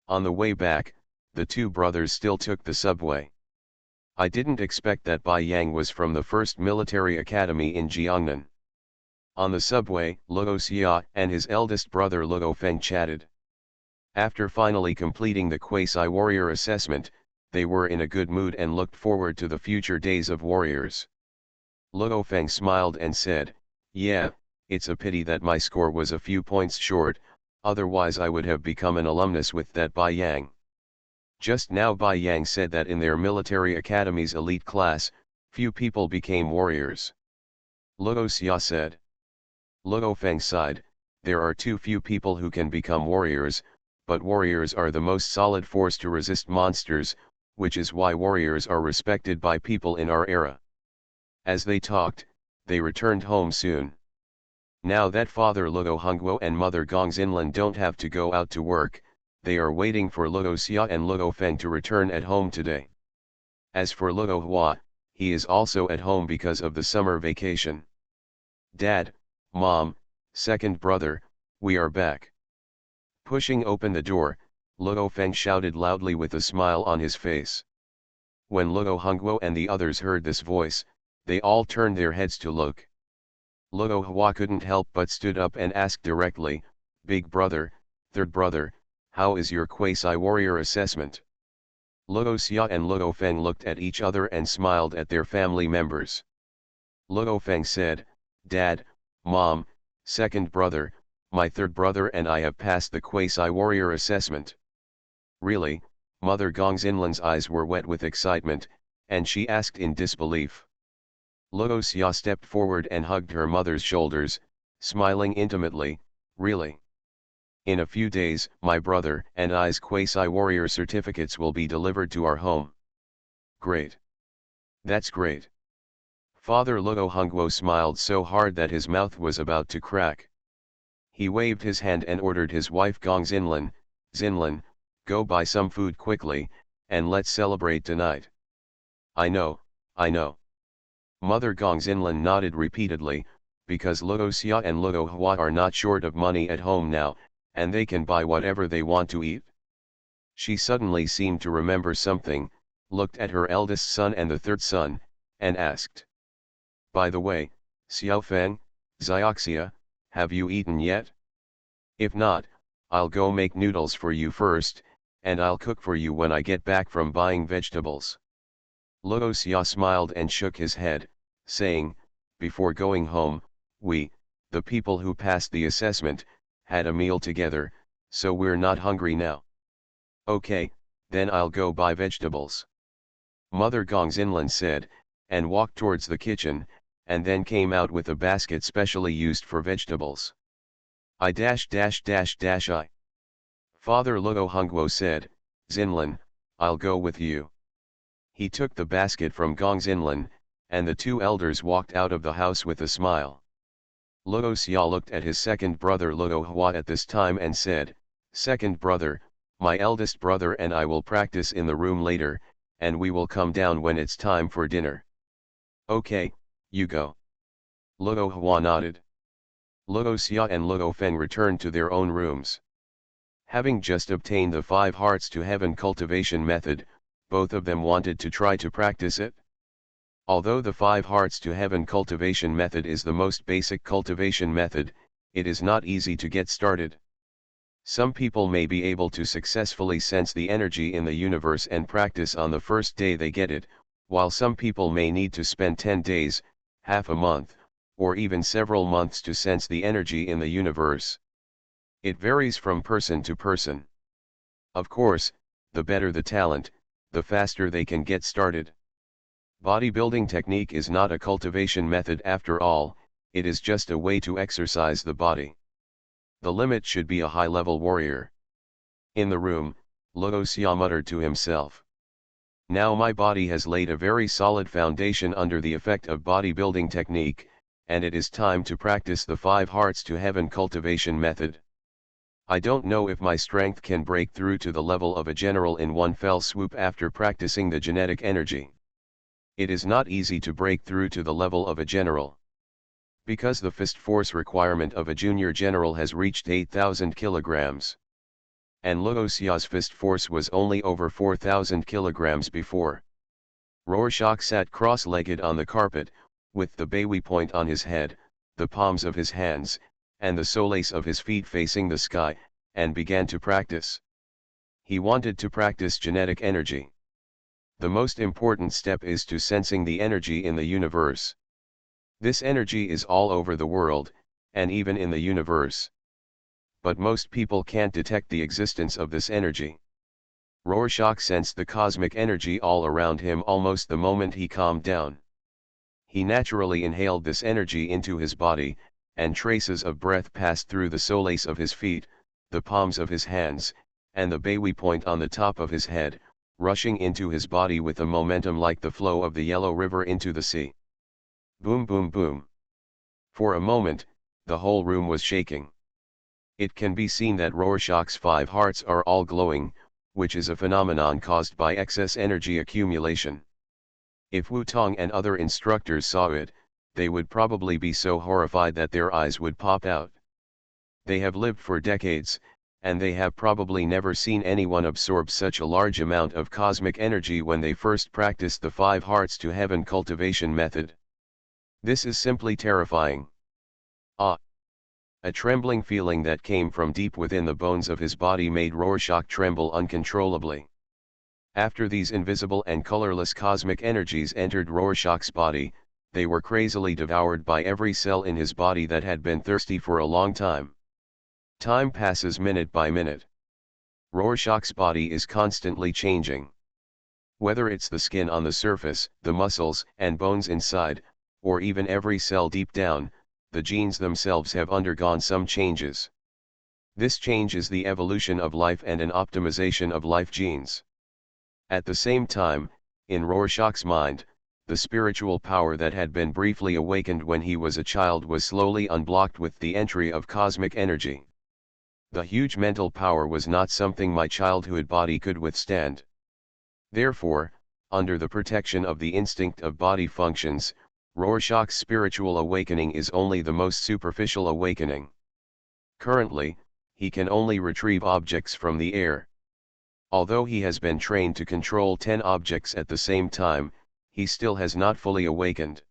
On the way back, the 2 brothers still took the subway. I didn't expect that Bai Yang was from the 1st Military Academy in Jiangnan. On the subway, Luo Xia and his eldest brother Luo Feng chatted. After finally completing the quasi-warrior assessment, they were in a good mood and looked forward to the future days of warriors. Luo Feng smiled and said, "Yeah, it's a pity that my score was a few points short, otherwise I would have become an alumnus with that Bai Yang." Just now Bai Yang said that in their military academy's elite class, few people became warriors. Luo Xia said. Luo Feng sighed, "There are too few people who can become warriors, but warriors are the most solid force to resist monsters, which is why warriors are respected by people in our era." As they talked, they returned home soon. Now that Father Luo Hongguo and Mother Gong Xinlan don't have to go out to work, they are waiting for Luo Xia and Luo Feng to return at home today. As for Luo Hua, he is also at home because of the summer vacation. "Dad, Mom, second brother, we are back." Pushing open the door, Luo Feng shouted loudly with a smile on his face. When Luo Hongguo and the others heard this voice, they all turned their heads to look. Luo Hua couldn't help but stood up and asked directly, "Big brother, third brother, how is your quasi-warrior assessment?" Luo Xia and Luo Feng looked at each other and smiled at their family members. Luo Feng said, "Dad, Mom, second brother, my third brother and I have passed the quasi-warrior assessment." "Really?" Mother Gong Xinlan's eyes were wet with excitement, and she asked in disbelief. Luo Xia stepped forward and hugged her mother's shoulders, smiling intimately, "Really? In a few days, my brother and I's quasi-warrior certificates will be delivered to our home." "Great. That's great." Father Luo Hongguo smiled so hard that his mouth was about to crack. He waved his hand and ordered his wife Gong Xinlan, "Xinlan, go buy some food quickly, and let's celebrate tonight." I know." Mother Gong Xinlan nodded repeatedly, because Luo Xia and Luo Hua are not short of money at home now, and they can buy whatever they want to eat. She suddenly seemed to remember something, looked at her eldest son and the third son, and asked, "By the way, Xiaofeng, Xioxia, have you eaten yet? If not, I'll go make noodles for you first, and I'll cook for you when I get back from buying vegetables." Luo Xia smiled and shook his head, saying, "Before going home, we, the people who passed the assessment, had a meal together, so we're not hungry now." "Okay, then I'll go buy vegetables," Mother Gong Xinlan said, and walked towards the kitchen, and then came out with a basket specially used for vegetables. I. Father Luo Hongguo said, "Xinlan, I'll go with you." He took the basket from Gong Xinlan, and the two elders walked out of the house with a smile. Luo Xia looked at his second brother Luo Hua at this time and said, "Second brother, my eldest brother and I will practice in the room later, and we will come down when it's time for dinner." "Okay, you go." Luo Hua nodded. Luo Xia and Luo Feng returned to their own rooms. Having just obtained the 5 hearts to heaven cultivation method, both of them wanted to try to practice it. Although the 5 hearts to heaven cultivation method is the most basic cultivation method, it is not easy to get started. Some people may be able to successfully sense the energy in the universe and practice on the first day they get it, while some people may need to spend 10 days, half a month, or even several months to sense the energy in the universe. It varies from person to person. Of course, the better the talent, the faster they can get started. Bodybuilding technique is not a cultivation method after all, it is just a way to exercise the body. The limit should be a high-level warrior. In the room, Luo Xia muttered to himself. Now my body has laid a very solid foundation under the effect of bodybuilding technique, and it is time to practice the 5 hearts to heaven cultivation method. I don't know if my strength can break through to the level of a general in one fell swoop after practicing the genetic energy. It is not easy to break through to the level of a general. Because the fist force requirement of a junior general has reached 8,000 kilograms. And Luo Xia's fist force was only over 4,000 kilograms before. Rorschach sat cross-legged on the carpet, with the Baoyi point on his head, the palms of his hands, and the soles of his feet facing the sky, and began to practice. He wanted to practice genetic energy. The most important step is to sensing the energy in the universe. This energy is all over the world, and even in the universe. But most people can't detect the existence of this energy. Rorschach sensed the cosmic energy all around him almost the moment he calmed down. He naturally inhaled this energy into his body, and traces of breath passed through the soles of his feet, the palms of his hands, and the bawy point on the top of his head, rushing into his body with a momentum like the flow of the Yellow River into the sea. Boom boom boom. For a moment, the whole room was shaking. It can be seen that Rorschach's 5 hearts are all glowing, which is a phenomenon caused by excess energy accumulation. If Wu Tong and other instructors saw it, they would probably be so horrified that their eyes would pop out. They have lived for decades, and they have probably never seen anyone absorb such a large amount of cosmic energy when they first practiced the 5 hearts to heaven cultivation method. This is simply terrifying. Ah! A trembling feeling that came from deep within the bones of his body made Rorschach tremble uncontrollably. After these invisible and colorless cosmic energies entered Rorschach's body, they were crazily devoured by every cell in his body that had been thirsty for a long time. Time passes minute by minute. Rorschach's body is constantly changing. Whether it's the skin on the surface, the muscles and bones inside, or even every cell deep down, the genes themselves have undergone some changes. This change is the evolution of life and an optimization of life genes. At the same time, in Rorschach's mind, the spiritual power that had been briefly awakened when he was a child was slowly unblocked with the entry of cosmic energy. The huge mental power was not something my childhood body could withstand. Therefore, under the protection of the instinct of body functions, Rorschach's spiritual awakening is only the most superficial awakening. Currently, he can only retrieve objects from the air. Although he has been trained to control 10 objects at the same time, he still has not fully awakened.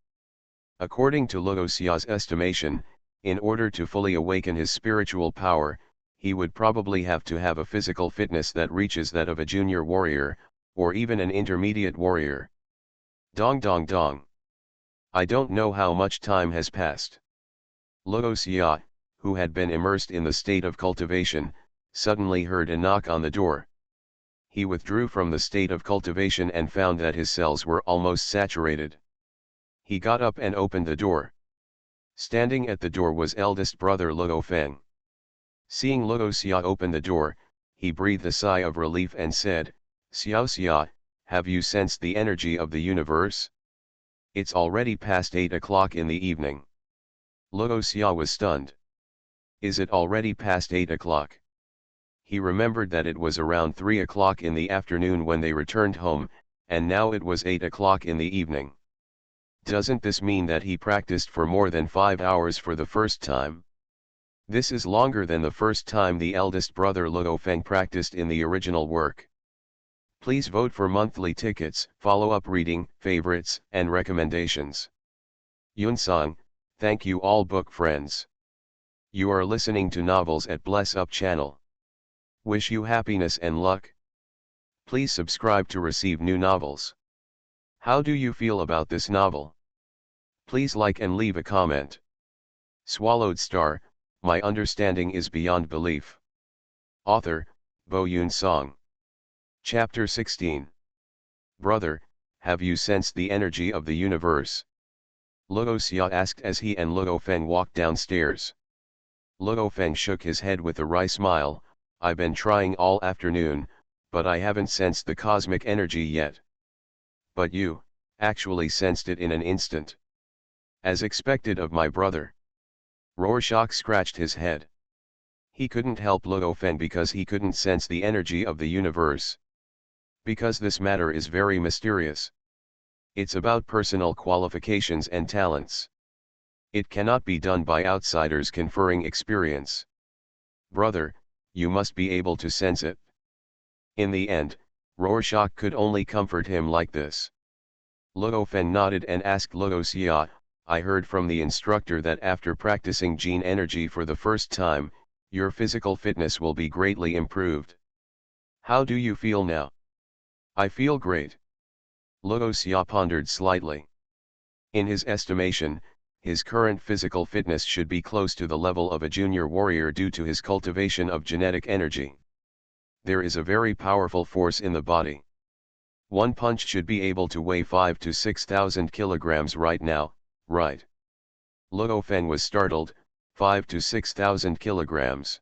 According to Luoxia's estimation, in order to fully awaken his spiritual power, he would probably have to have a physical fitness that reaches that of a junior warrior, or even an intermediate warrior. Dong dong dong. I don't know how much time has passed. Luoxia, who had been immersed in the state of cultivation, suddenly heard a knock on the door. He withdrew from the state of cultivation and found that his cells were almost saturated. He got up and opened the door. Standing at the door was eldest brother Luo Feng. Seeing Luoxia open the door, he breathed a sigh of relief and said, "Xiao Xia, have you sensed the energy of the universe? It's already past 8 o'clock in the evening." Luoxia was stunned. Is it already past 8 o'clock? He remembered that it was around 3 o'clock in the afternoon when they returned home, and now it was 8 o'clock in the evening. Doesn't this mean that he practiced for more than 5 hours for the first time? This is longer than the first time the eldest brother Luo Feng practiced in the original work. Please vote for monthly tickets, follow-up reading, favorites, and recommendations. Yunsong, thank you all book friends. You are listening to Novels at Bless Up channel. Wish you happiness and luck. Please subscribe to receive new novels. How do you feel about this novel? Please like and leave a comment. Swallowed Star, my understanding is beyond belief. Author, Bo Yun Song. Chapter 16. Brother, have you sensed the energy of the universe? Luo Xia asked as he and Luo Feng walked downstairs. Luo Feng shook his head with a wry smile. I've been trying all afternoon, but I haven't sensed the cosmic energy yet. But you, actually sensed it in an instant. As expected of my brother. Rorschach scratched his head. He couldn't help Luo Feng because he couldn't sense the energy of the universe. Because this matter is very mysterious. It's about personal qualifications and talents. It cannot be done by outsiders conferring experience. Brother, you must be able to sense it. In the end, Rorschach could only comfort him like this. Luo Feng nodded and asked Luoxia, I heard from the instructor that after practicing gene energy for the first time, Your physical fitness will be greatly improved. How do you feel now? I feel great. Luo Xia pondered slightly. In his estimation, his current physical fitness should be close to the level of a junior warrior due to his cultivation of genetic energy. There is a very powerful force in the body. One punch should be able to weigh 5 to 6,000 kilograms right now, right? Luo Feng was startled. 5 to 6,000 kilograms.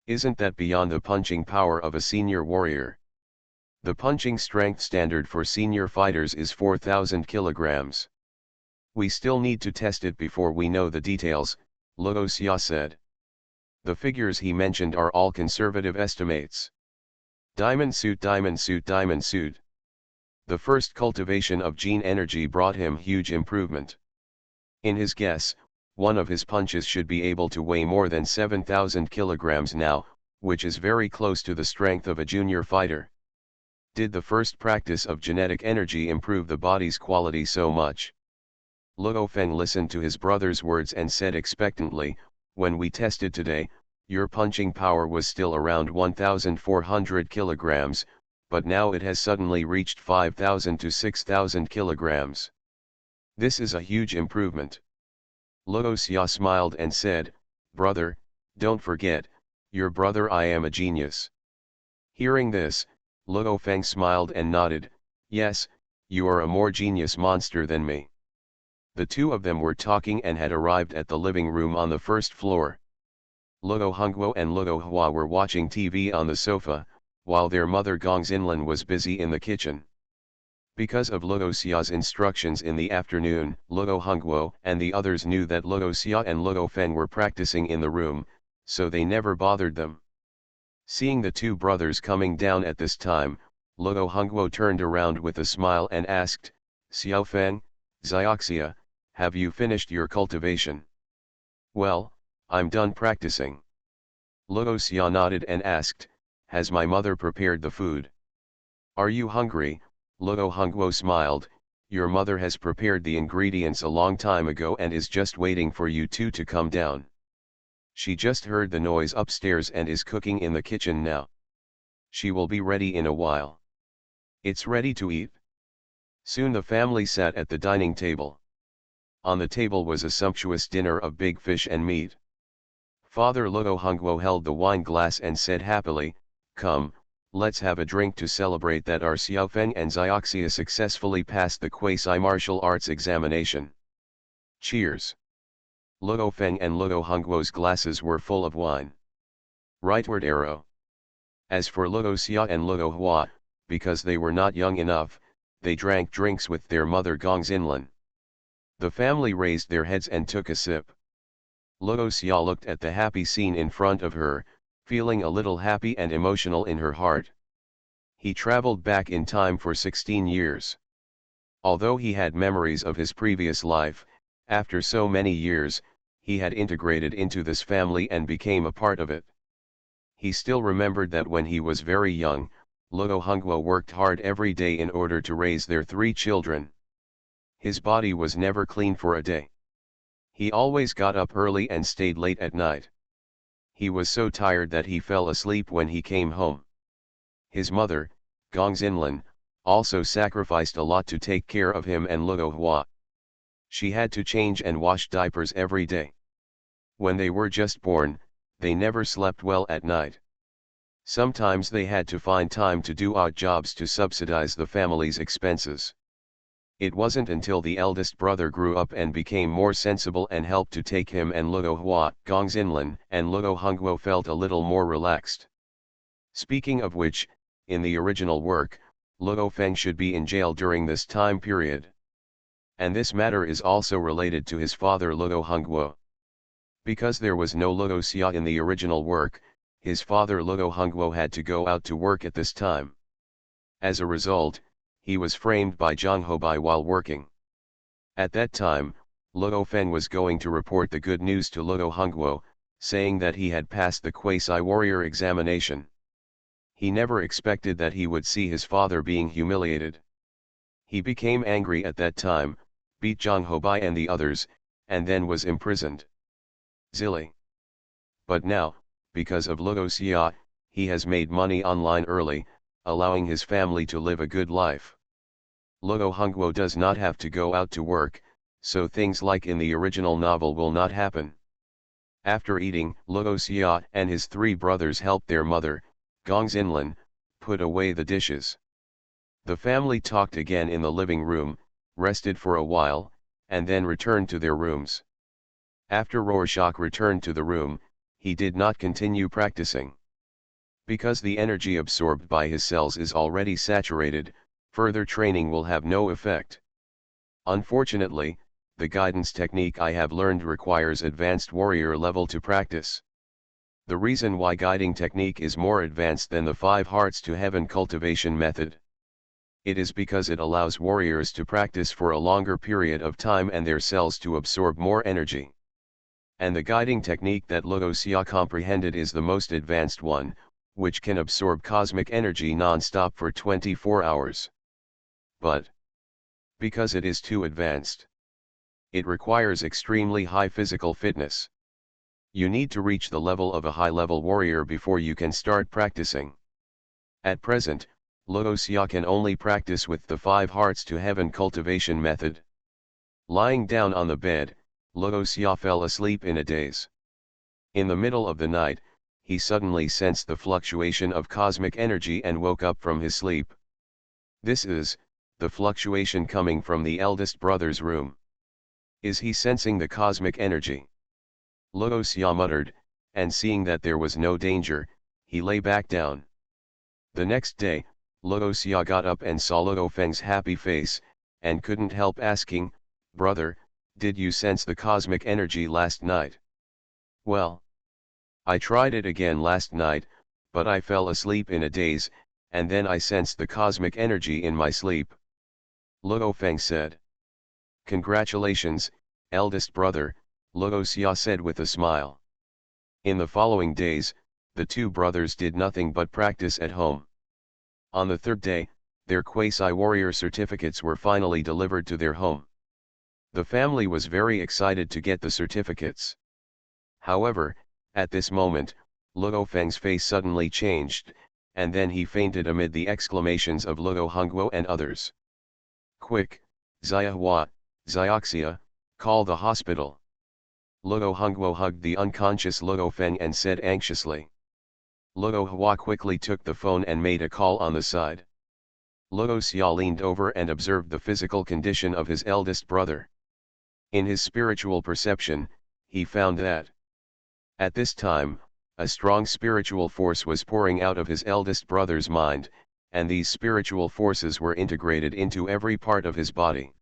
Isn't that beyond the punching power of a senior warrior? The punching strength standard for senior fighters is 4,000 kilograms. We still need to test it before we know the details, Luo Xia said. The figures he mentioned are all conservative estimates. Diamond suit, diamond suit, diamond suit. The first cultivation of gene energy brought him huge improvement. In his guess, one of his punches should be able to weigh more than 7,000 kilograms now, which is very close to the strength of a junior fighter. Did the first practice of genetic energy improve the body's quality so much? Luo Feng listened to his brother's words and said expectantly, when we tested today, your punching power was still around 1,400 kilograms, but now it has suddenly reached 5,000 to 6,000 kilograms. This is a huge improvement. Luo Xia smiled and said, brother, don't forget, your brother I am a genius. Hearing this, Luo Feng smiled and nodded, yes, you are a more genius monster than me. The two of them were talking and had arrived at the living room on the first floor. Luo Hongguo and Luo Hua were watching TV on the sofa, while their mother Gong Xinlan was busy in the kitchen. Because of Luo Xia's instructions in the afternoon, Luo Hongguo and the others knew that Luo Xia and Luo Feng were practicing in the room, so they never bothered them. Seeing the two brothers coming down at this time, Luo Hongguo turned around with a smile and asked, Xiao Feng, Xioxia, have you finished your cultivation? Well, I'm done practicing. Luo Xia nodded and asked, has my mother prepared the food? Are you hungry? Luo Hongguo smiled, your mother has prepared the ingredients a long time ago and is just waiting for you two to come down. She just heard the noise upstairs and is cooking in the kitchen now. She will be ready in a while. It's ready to eat. Soon the family sat at the dining table. On the table was a sumptuous dinner of big fish and meat. Father Luo Hongguo held the wine glass and said happily, come, let's have a drink to celebrate that our Xiaofeng and Xioxia successfully passed the quasi-martial arts examination. Cheers! Luo Feng and Luo Hongguo's glasses were full of wine. Rightward arrow. As for Luo Xia and Luo Hua, because they were not young enough, they drank drinks with their mother Gong Xinlan. The family raised their heads and took a sip. Luo Xia looked at the happy scene in front of her, feeling a little happy and emotional in her heart. He traveled back in time for 16 years. Although he had memories of his previous life, after so many years, he had integrated into this family and became a part of it. He still remembered that when he was very young, Luo Hongguo worked hard every day in order to raise their 3 children. His body was never clean for a day. He always got up early and stayed late at night. He was so tired that he fell asleep when he came home. His mother, Gong Xinlan, also sacrificed a lot to take care of him and Luo Hua. She had to change and wash diapers every day. When they were just born, they never slept well at night. Sometimes they had to find time to do odd jobs to subsidize the family's expenses. It wasn't until the eldest brother grew up and became more sensible and helped to take him and Luo Hua, Gong Xinlan, and Luo Hongguo felt a little more relaxed. Speaking of which, in the original work, Luo Feng should be in jail during this time period. And this matter is also related to his father Luo Hongguo. Because there was no Luo Xia in the original work, his father Luo Hongguo had to go out to work at this time. As a result, he was framed by Zhang Houbai while working. At that time, Luo Feng was going to report the good news to Luo Hongguo, saying that he had passed the quasi-warrior examination. He never expected that he would see his father being humiliated. He became angry at that time, beat Zhang Houbai and the others, and then was imprisoned. Zilly. But now, because of Luo Xia, he has made money online early, allowing his family to live a good life. Luo Hongguo does not have to go out to work, so things like in the original novel will not happen. After eating, Luo Xia and his three brothers helped their mother, Gong Xinlan, put away the dishes. The family talked again in the living room, rested for a while, and then returned to their rooms. After Rorschach returned to the room, he did not continue practicing. Because the energy absorbed by his cells is already saturated, further training will have no effect. Unfortunately, the guidance technique I have learned requires advanced warrior level to practice. The reason why guiding technique is more advanced than the 5 hearts to heaven cultivation method. It is because it allows warriors to practice for a longer period of time and their cells to absorb more energy. And the guiding technique that Luo Xia comprehended is the most advanced one, which can absorb cosmic energy non-stop for 24 hours. But because it is too advanced, it requires extremely high physical fitness. You need to reach the level of a high-level warrior before you can start practicing. At present, Luo Xia can only practice with the 5 hearts to heaven cultivation method. Lying down on the bed, Luo Xia fell asleep in a daze. In the middle of the night, he suddenly sensed the fluctuation of cosmic energy and woke up from his sleep. This is the fluctuation coming from the eldest brother's room. Is he sensing the cosmic energy? Luo Xia muttered, and seeing that there was no danger, he lay back down. The next day, Luo Xia got up and saw Luo Feng's happy face, and couldn't help asking, "Brother, did you sense the cosmic energy last night?" "Well, I tried it again last night, but I fell asleep in a daze, and then I sensed the cosmic energy in my sleep," Luo Feng said. "Congratulations, eldest brother," Luo Xia said with a smile. In the following days, the two brothers did nothing but practice at home. On the third day, their quasi-warrior certificates were finally delivered to their home. The family was very excited to get the certificates. However, at this moment, Luo Feng's face suddenly changed, and then he fainted amid the exclamations of Luo Hongguo and others. "Quick, Xiahua, Xiaoxia, call the hospital." Luo Hongguo hugged the unconscious Luo Feng and said anxiously. Luo Hua quickly took the phone and made a call on the side. Luo Xia leaned over and observed the physical condition of his eldest brother. In his spiritual perception, he found that at this time, a strong spiritual force was pouring out of his eldest brother's mind, and these spiritual forces were integrated into every part of his body.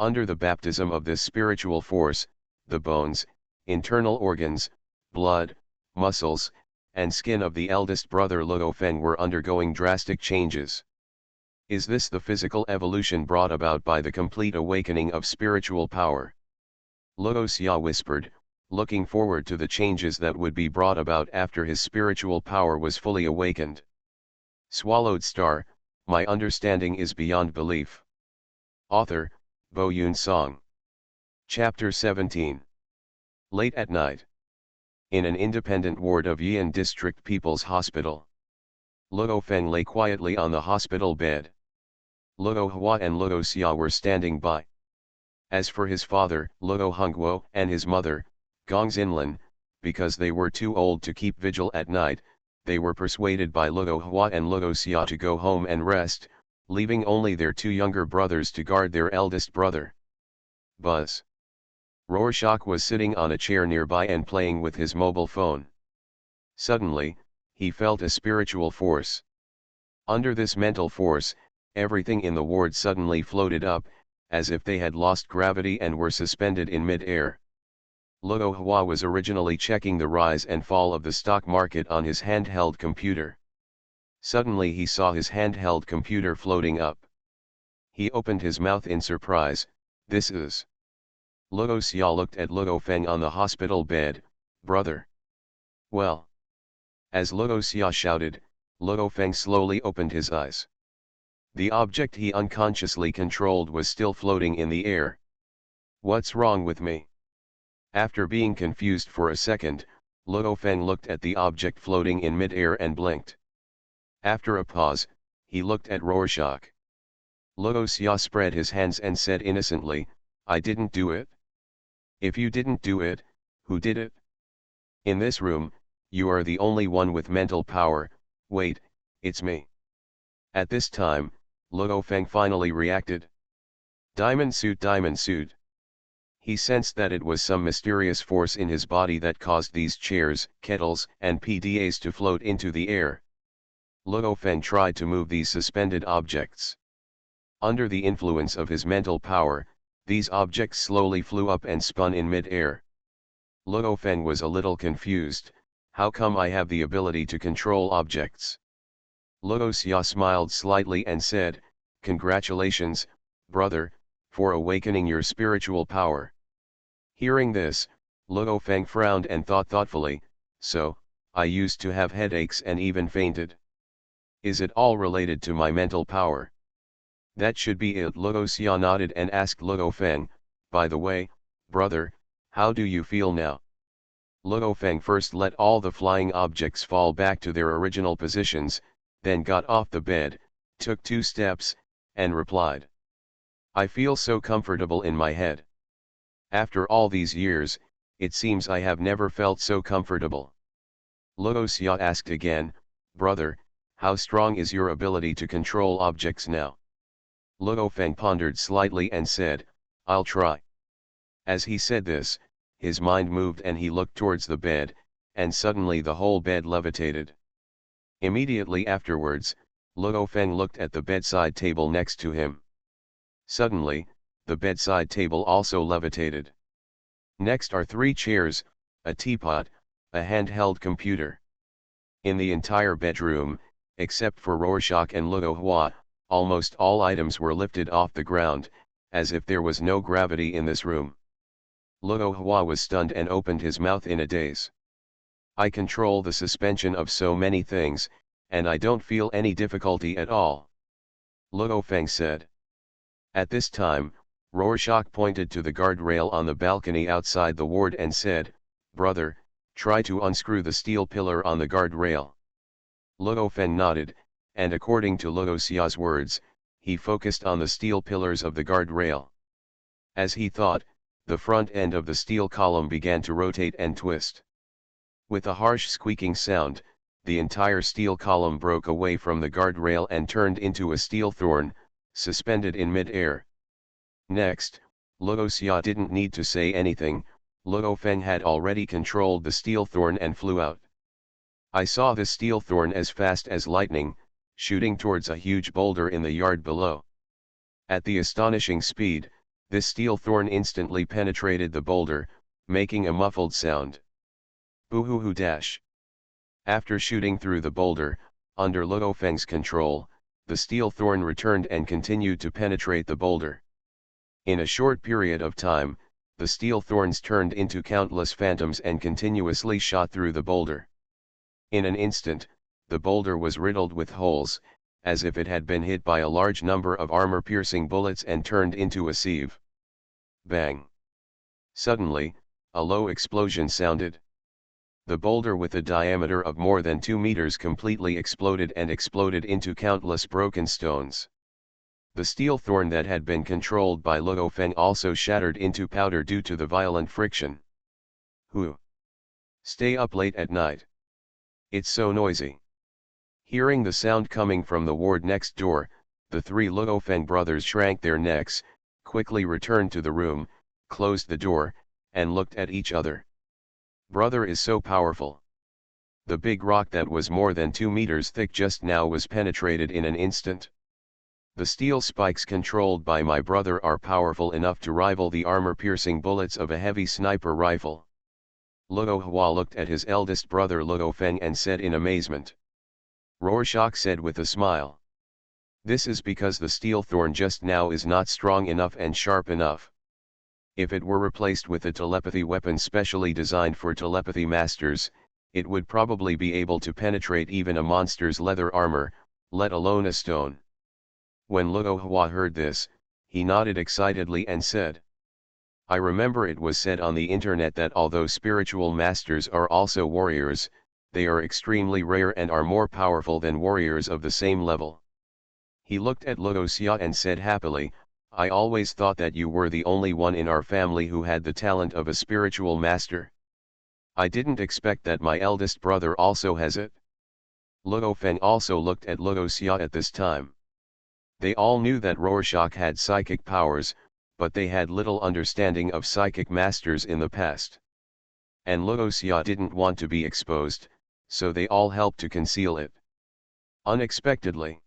Under the baptism of this spiritual force, the bones, internal organs, blood, muscles, and skin of the eldest brother Luo Feng were undergoing drastic changes. Is this the physical evolution brought about by the complete awakening of spiritual power? Luo Xia whispered, looking forward to the changes that would be brought about after his spiritual power was fully awakened. Swallowed Star, my understanding is beyond belief. Author, Bo Yun Song. Chapter 17. Late at night. In an independent ward of Yian District People's Hospital, Luo Feng lay quietly on the hospital bed. Luo Hua and Luo Xia were standing by. As for his father, Luo Hongguo, and his mother, Gong Xinlan, because they were too old to keep vigil at night, they were persuaded by Luo Hua and Luo Xia to go home and rest, leaving only their two younger brothers to guard their eldest brother. Buzz. Rorschach was sitting on a chair nearby and playing with his mobile phone. Suddenly, he felt a spiritual force. Under this mental force, everything in the ward suddenly floated up, as if they had lost gravity and were suspended in mid-air. Luo Hua was originally checking the rise and fall of the stock market on his handheld computer. Suddenly he saw his handheld computer floating up. He opened his mouth in surprise. "This is..." Luo Xia looked at Luo Feng on the hospital bed. "Brother." "Well." As Luo Xia shouted, Luo Feng slowly opened his eyes. The object he unconsciously controlled was still floating in the air. "What's wrong with me?" After being confused for a second, Luo Feng looked at the object floating in mid-air and blinked. After a pause, he looked at Rorschach. Luo Xia spread his hands and said innocently, "I didn't do it." "If you didn't do it, who did it?" "In this room, you are the only one with mental power. Wait, it's me." At this time, Luo Feng finally reacted. Diamond suit, diamond suit. He sensed that it was some mysterious force in his body that caused these chairs, kettles, and PDAs to float into the air. Luo Feng tried to move these suspended objects. Under the influence of his mental power, these objects slowly flew up and spun in mid-air. Luo Feng was a little confused. How come I have the ability to control objects? Luo Xia smiled slightly and said, "Congratulations, brother, for awakening your spiritual power." Hearing this, Luo Feng frowned and thought thoughtfully, "So, I used to have headaches and even fainted. Is it all related to my mental power?" "That should be it." Luo Xia nodded and asked Luo Feng, "By the way, brother, how do you feel now?" Luo Feng first let all the flying objects fall back to their original positions, then got off the bed, took 2 steps, and replied, "I feel so comfortable in my head. After all these years, it seems I have never felt so comfortable." Luo Xia asked again, "Brother, how strong is your ability to control objects now?" Luo Feng pondered slightly and said, "I'll try." As he said this, his mind moved and he looked towards the bed, and suddenly the whole bed levitated. Immediately afterwards, Luo Feng looked at the bedside table next to him. Suddenly, the bedside table also levitated. Next are 3 chairs, a teapot, a handheld computer. In the entire bedroom, except for Rorschach and Luo Hua, almost all items were lifted off the ground, as if there was no gravity in this room. Luo Hua was stunned and opened his mouth in a daze. "I control the suspension of so many things, and I don't feel any difficulty at all," Luo Feng said. At this time, Rorschach pointed to the guardrail on the balcony outside the ward and said, "Brother, try to unscrew the steel pillar on the guardrail." Luo Feng nodded, and according to Luo Xia's words, he focused on the steel pillars of the guardrail. As he thought, the front end of the steel column began to rotate and twist. With a harsh squeaking sound, the entire steel column broke away from the guardrail and turned into a steel thorn, suspended in mid-air. Next, Luo Xia didn't need to say anything. Luo Feng had already controlled the steel thorn and flew out. I saw the steel thorn as fast as lightning, shooting towards a huge boulder in the yard below. At the astonishing speed, this steel thorn instantly penetrated the boulder, making a muffled sound. Boo-hoo-hoo dash. After shooting through the boulder, under Luo Feng's control, the steel thorn returned and continued to penetrate the boulder. In a short period of time, the steel thorns turned into countless phantoms and continuously shot through the boulder. In an instant, the boulder was riddled with holes, as if it had been hit by a large number of armor-piercing bullets and turned into a sieve. Bang! Suddenly, a low explosion sounded. The boulder with a diameter of more than 2 meters completely exploded and exploded into countless broken stones. The steel thorn that had been controlled by Luo Feng also shattered into powder due to the violent friction. "Who? Stay up late at night? It's so noisy." Hearing the sound coming from the ward next door, the 3 Luo Feng brothers shrank their necks, quickly returned to the room, closed the door, and looked at each other. "Brother is so powerful. The big rock that was more than 2 meters thick just now was penetrated in an instant. The steel spikes controlled by my brother are powerful enough to rival the armor-piercing bullets of a heavy sniper rifle." Luo Hua looked at his eldest brother Luo Feng and said in amazement. Rorschach said with a smile, "This is because the steel thorn just now is not strong enough and sharp enough. If it were replaced with a telepathy weapon specially designed for telepathy masters, it would probably be able to penetrate even a monster's leather armor, let alone a stone." When Luo Hua heard this, he nodded excitedly and said, I remember it was said on the internet that although spiritual masters are also warriors, they are extremely rare and are more powerful than warriors of the same level. He looked at Luoxia and said happily, I always thought that you were the only one in our family who had the talent of a spiritual master. I didn't expect that my eldest brother also has it. Luo Feng also looked at Luoxia at this time. They all knew that Rorschach had psychic powers, but they had little understanding of psychic masters in the past. And Luoxia didn't want to be exposed, so they all helped to conceal it. Unexpectedly,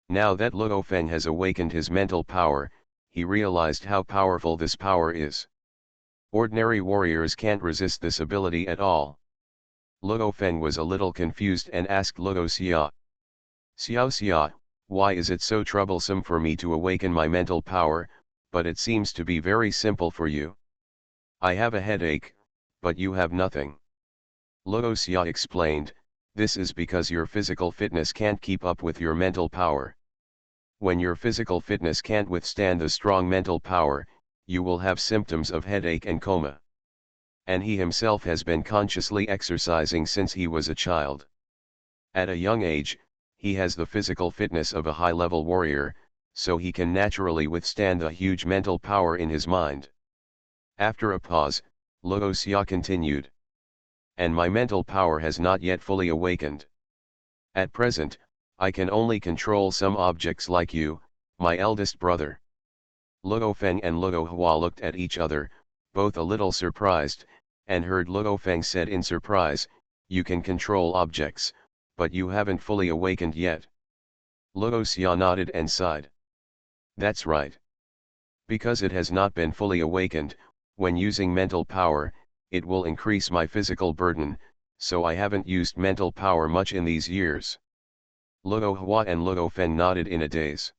now that Luo Feng has awakened his mental power, he realized how powerful this power is. Ordinary warriors can't resist this ability at all. Luo Feng was a little confused and asked Luoxia, Xiao Xia, why is it so troublesome for me to awaken my mental power, but it seems to be very simple for you? I have a headache, but you have nothing. Luoxia explained, this is because your physical fitness can't keep up with your mental power. When your physical fitness can't withstand the strong mental power, you will have symptoms of headache and coma. And he himself has been consciously exercising since he was a child. At a young age, he has the physical fitness of a high-level warrior, so he can naturally withstand the huge mental power in his mind. After a pause, Luoxia continued. And my mental power has not yet fully awakened. At present, I can only control some objects like you, my eldest brother. Luo Feng and Luo Hua looked at each other, both a little surprised, and heard Luo Feng said in surprise, you can control objects, but you haven't fully awakened yet. Luoxia nodded and sighed. That's right. Because it has not been fully awakened, when using mental power, it will increase my physical burden, so I haven't used mental power much in these years. Luo Hua and Luo Feng nodded in a daze.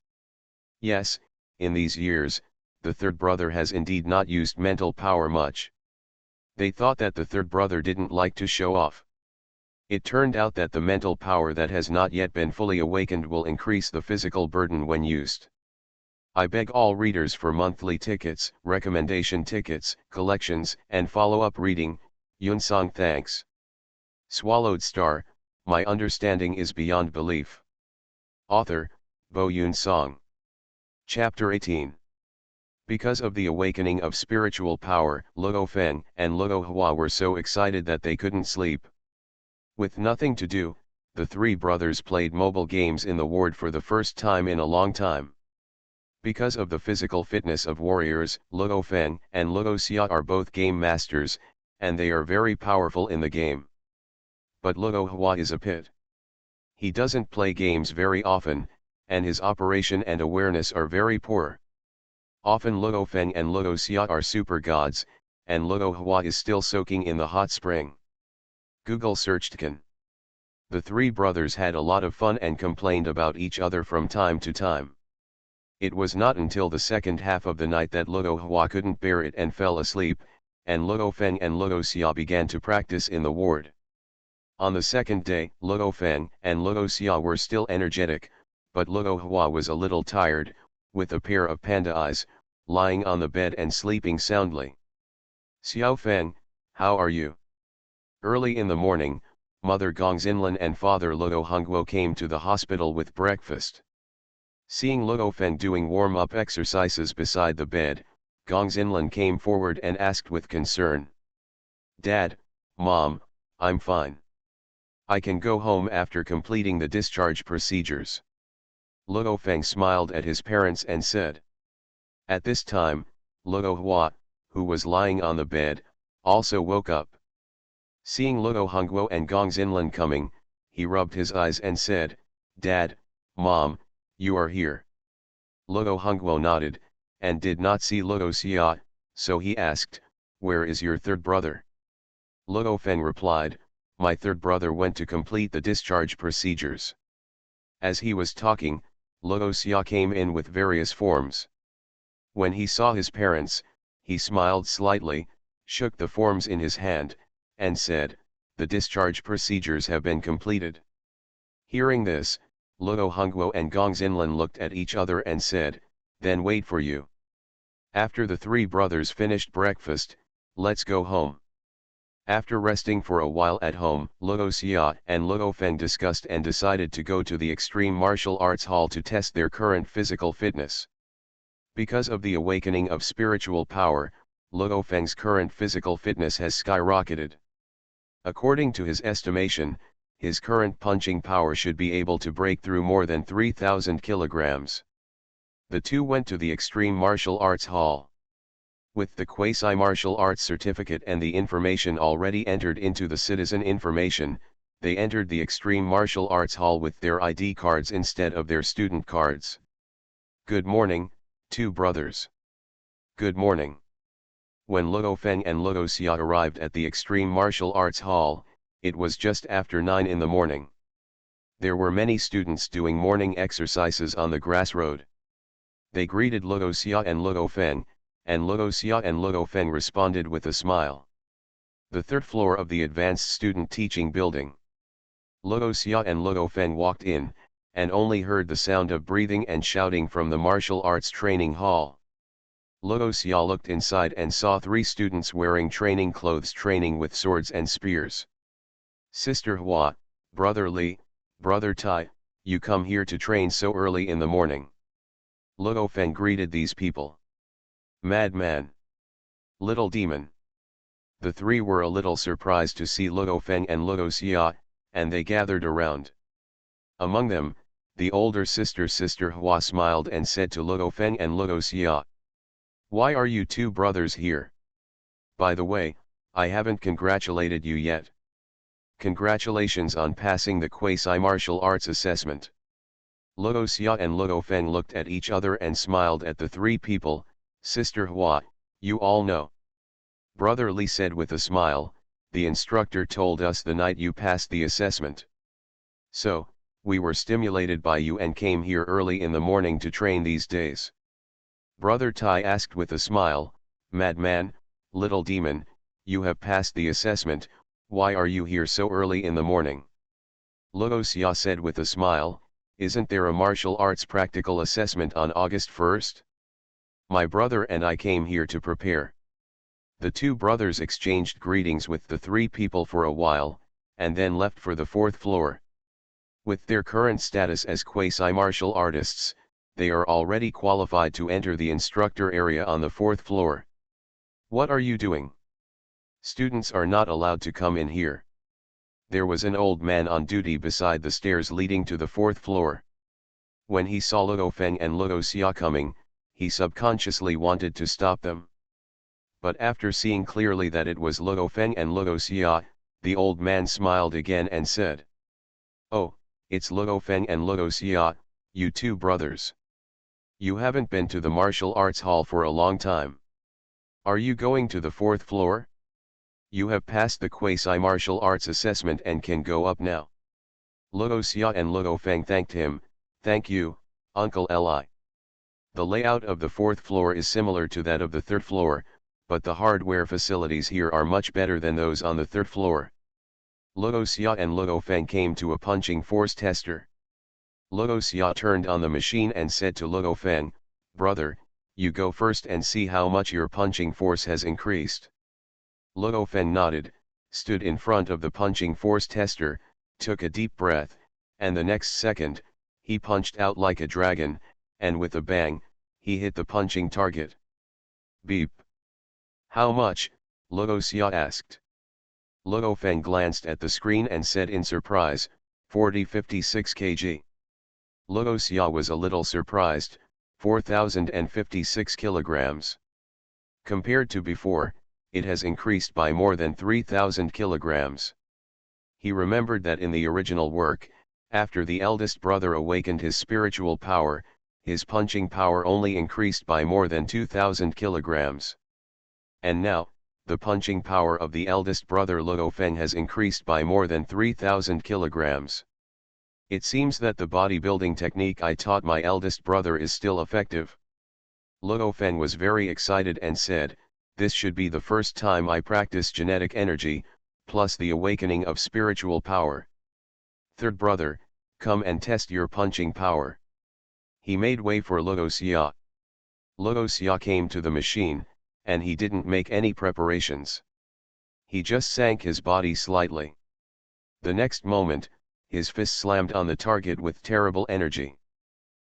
Yes, in these years, the third brother has indeed not used mental power much. They thought that the third brother didn't like to show off. It turned out that the mental power that has not yet been fully awakened will increase the physical burden when used. I beg all readers for monthly tickets, recommendation tickets, collections, and follow-up reading. Yunsong thanks. Swallowed Star, my understanding is beyond belief. Author, Bo Yun Song. Chapter 18. Because of the awakening of spiritual power, Luo Feng and Luo Hua were so excited that they couldn't sleep. With nothing to do, the three brothers played mobile games in the ward for the first time in a long time. Because of the physical fitness of warriors, Luo Feng and Luoxia are both game masters, and they are very powerful in the game. But Luo Hua is a pit. He doesn't play games very often, and his operation and awareness are very poor. Often Luo Feng and Luoxia are super gods, and Luo Hua is still soaking in the hot spring. Google searched Can. The three brothers had a lot of fun and complained about each other from time to time. It was not until the second half of the night that Luo Hua couldn't bear it and fell asleep, and Luo Feng and Luoxia began to practice in the ward. On the second day, Luo Feng and Luoxia were still energetic, but Luo Hua was a little tired, with a pair of panda eyes, lying on the bed and sleeping soundly. Xiao Feng, how are you? Early in the morning, Mother Gong Xinlan and Father Luo Hongguo came to the hospital with breakfast. Seeing Luo Feng doing warm-up exercises beside the bed, Gong Xinlan came forward and asked with concern. Dad, Mom, I'm fine. I can go home after completing the discharge procedures. Luo Feng smiled at his parents and said. At this time, Luo Hua, who was lying on the bed, also woke up. Seeing Luo Hongguo and Gong Xinlan coming, he rubbed his eyes and said, Dad, Mom, you are here. Luo Hongguo nodded, and did not see Luoxia, so he asked, where is your third brother? Luo Feng replied, my third brother went to complete the discharge procedures. As he was talking, Luoxia came in with various forms. When he saw his parents, he smiled slightly, shook the forms in his hand, and said, the discharge procedures have been completed. Hearing this, Luo Hongguo and Gong Xinlan looked at each other and said, then wait for you. After the three brothers finished breakfast, let's go home. After resting for a while at home, Luo Xia and Luo Feng discussed and decided to go to the Extreme Martial Arts Hall to test their current physical fitness. Because of the awakening of spiritual power, Luo Feng's current physical fitness has skyrocketed. According to his estimation, his current punching power should be able to break through more than 3,000 kilograms. The two went to the Extreme Martial Arts Hall. With the quasi-martial arts certificate and the information already entered into the citizen information, they entered the Extreme Martial Arts Hall with their ID cards instead of their student cards. Good morning, two brothers. Good morning. When Luo Feng and Luo Xia arrived at the Extreme Martial Arts Hall, it was just after 9 in the morning. There were many students doing morning exercises on the grass road. They greeted Luo Xia and Luo Feng, and Luo Xia and Luo Feng responded with a smile. The third floor of the Advanced Student Teaching Building. Luo Xia and Luo Feng walked in, and only heard the sound of breathing and shouting from the martial arts training hall. Luo Xia looked inside and saw 3 students wearing training clothes training with swords and spears. Sister Hua, Brother Li, Brother Tai, you come here to train so early in the morning. Luo Feng greeted these people. Madman. Little demon. The 3 were a little surprised to see Luo Feng and Luo Xia, and they gathered around. Among them, the older Sister Hua smiled and said to Luo Feng and Luo Xia, "Why are you 2 brothers here? By the way, I haven't congratulated you yet. Congratulations on passing the quasi-martial arts assessment." Luo Xia and Luo Feng looked at each other and smiled at the 3 people. Sister Hua, you all know. Brother Li said with a smile, the instructor told us the night you passed the assessment. So, we were stimulated by you and came here early in the morning to train these days. Brother Tai asked with a smile, Madman, little demon, you have passed the assessment, why are you here so early in the morning? Luo Xia said with a smile, isn't there a martial arts practical assessment on August 1st? My brother and I came here to prepare. The 2 brothers exchanged greetings with the 3 people for a while, and then left for the 4th floor. With their current status as quasi-martial artists, they are already qualified to enter the instructor area on the 4th floor. What are you doing? Students are not allowed to come in here. There was an old man on duty beside the stairs leading to the 4th floor. When he saw Luo Feng and Luo Xia coming, he subconsciously wanted to stop them. But after seeing clearly that it was Luo Feng and Luo Xia, the old man smiled again and said, "Oh, it's Luo Feng and Luo Xia, you 2 brothers. You haven't been to the martial arts hall for a long time. Are you going to the 4th floor? You have passed the quasi-martial arts assessment and can go up now." Luo Xia and Luo Feng thanked him, "Thank you, Uncle Li." The layout of the 4th floor is similar to that of the 3rd floor, but the hardware facilities here are much better than those on the 3rd floor. Luo Xia and Luo Feng came to a punching force tester. Luo Xia turned on the machine and said to Luo Feng, "Brother, you go first and see how much your punching force has increased." Luo Feng nodded, stood in front of the punching force tester, took a deep breath, and the next second, he punched out like a dragon, and with a bang, he hit the punching target. Beep. How much? Luo Xia asked. Luo Feng glanced at the screen and said in surprise, 4056 kg. Luo Xia was a little surprised, 4056 kilograms. Compared to before, it has increased by more than 3,000 kilograms. He remembered that in the original work, after the eldest brother awakened his spiritual power, his punching power only increased by more than 2,000 kilograms. And now, the punching power of the eldest brother Luo Feng has increased by more than 3,000 kilograms. It seems that the bodybuilding technique I taught my eldest brother is still effective. Luo Feng was very excited and said, "This should be the first time I practice genetic energy, plus the awakening of spiritual power. Third brother, come and test your punching power." He made way for Luo Xia. Xia came to the machine, and he didn't make any preparations. He just sank his body slightly. The next moment, his fist slammed on the target with terrible energy.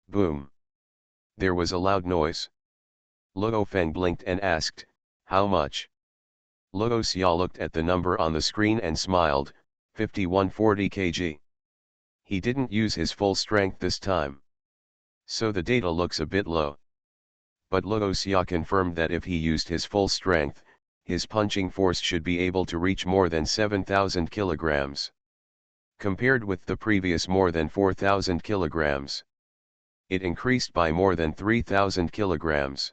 Boom! There was a loud noise. Luo Feng blinked and asked, "How much?" Xia looked at the number on the screen and smiled, 5140 kg. He didn't use his full strength this time. So the data looks a bit low. But Xia confirmed that if he used his full strength, his punching force should be able to reach more than 7,000 kilograms. Compared with the previous more than 4,000 kilograms. It increased by more than 3,000 kilograms.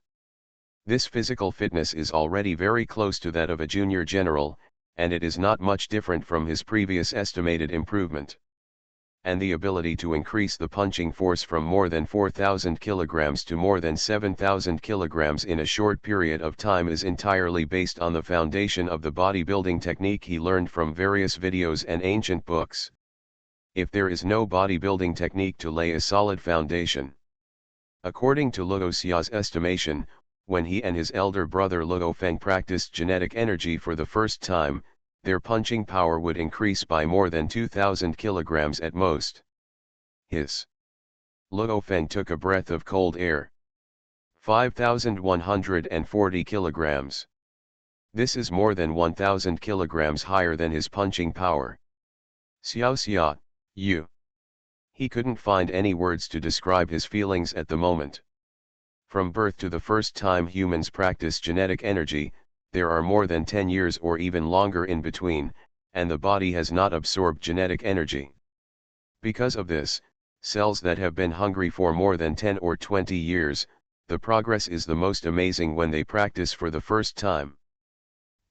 This physical fitness is already very close to that of a junior general, and it is not much different from his previous estimated improvement. And the ability to increase the punching force from more than 4,000 kilograms to more than 7,000 kilograms in a short period of time is entirely based on the foundation of the bodybuilding technique he learned from various videos and ancient books. If there is no bodybuilding technique to lay a solid foundation. According to Xia's estimation, when he and his elder brother Luo Feng practiced genetic energy for the first time, their punching power would increase by more than 2,000 kilograms at most. Luo Feng took a breath of cold air. 5,140 kilograms. This is more than 1,000 kilograms higher than his punching power. Xia, you. He couldn't find any words to describe his feelings at the moment. From birth to the first time humans practice genetic energy, there are more than 10 years or even longer in between, and the body has not absorbed genetic energy. Because of this, cells that have been hungry for more than 10 or 20 years, the progress is the most amazing when they practice for the first time.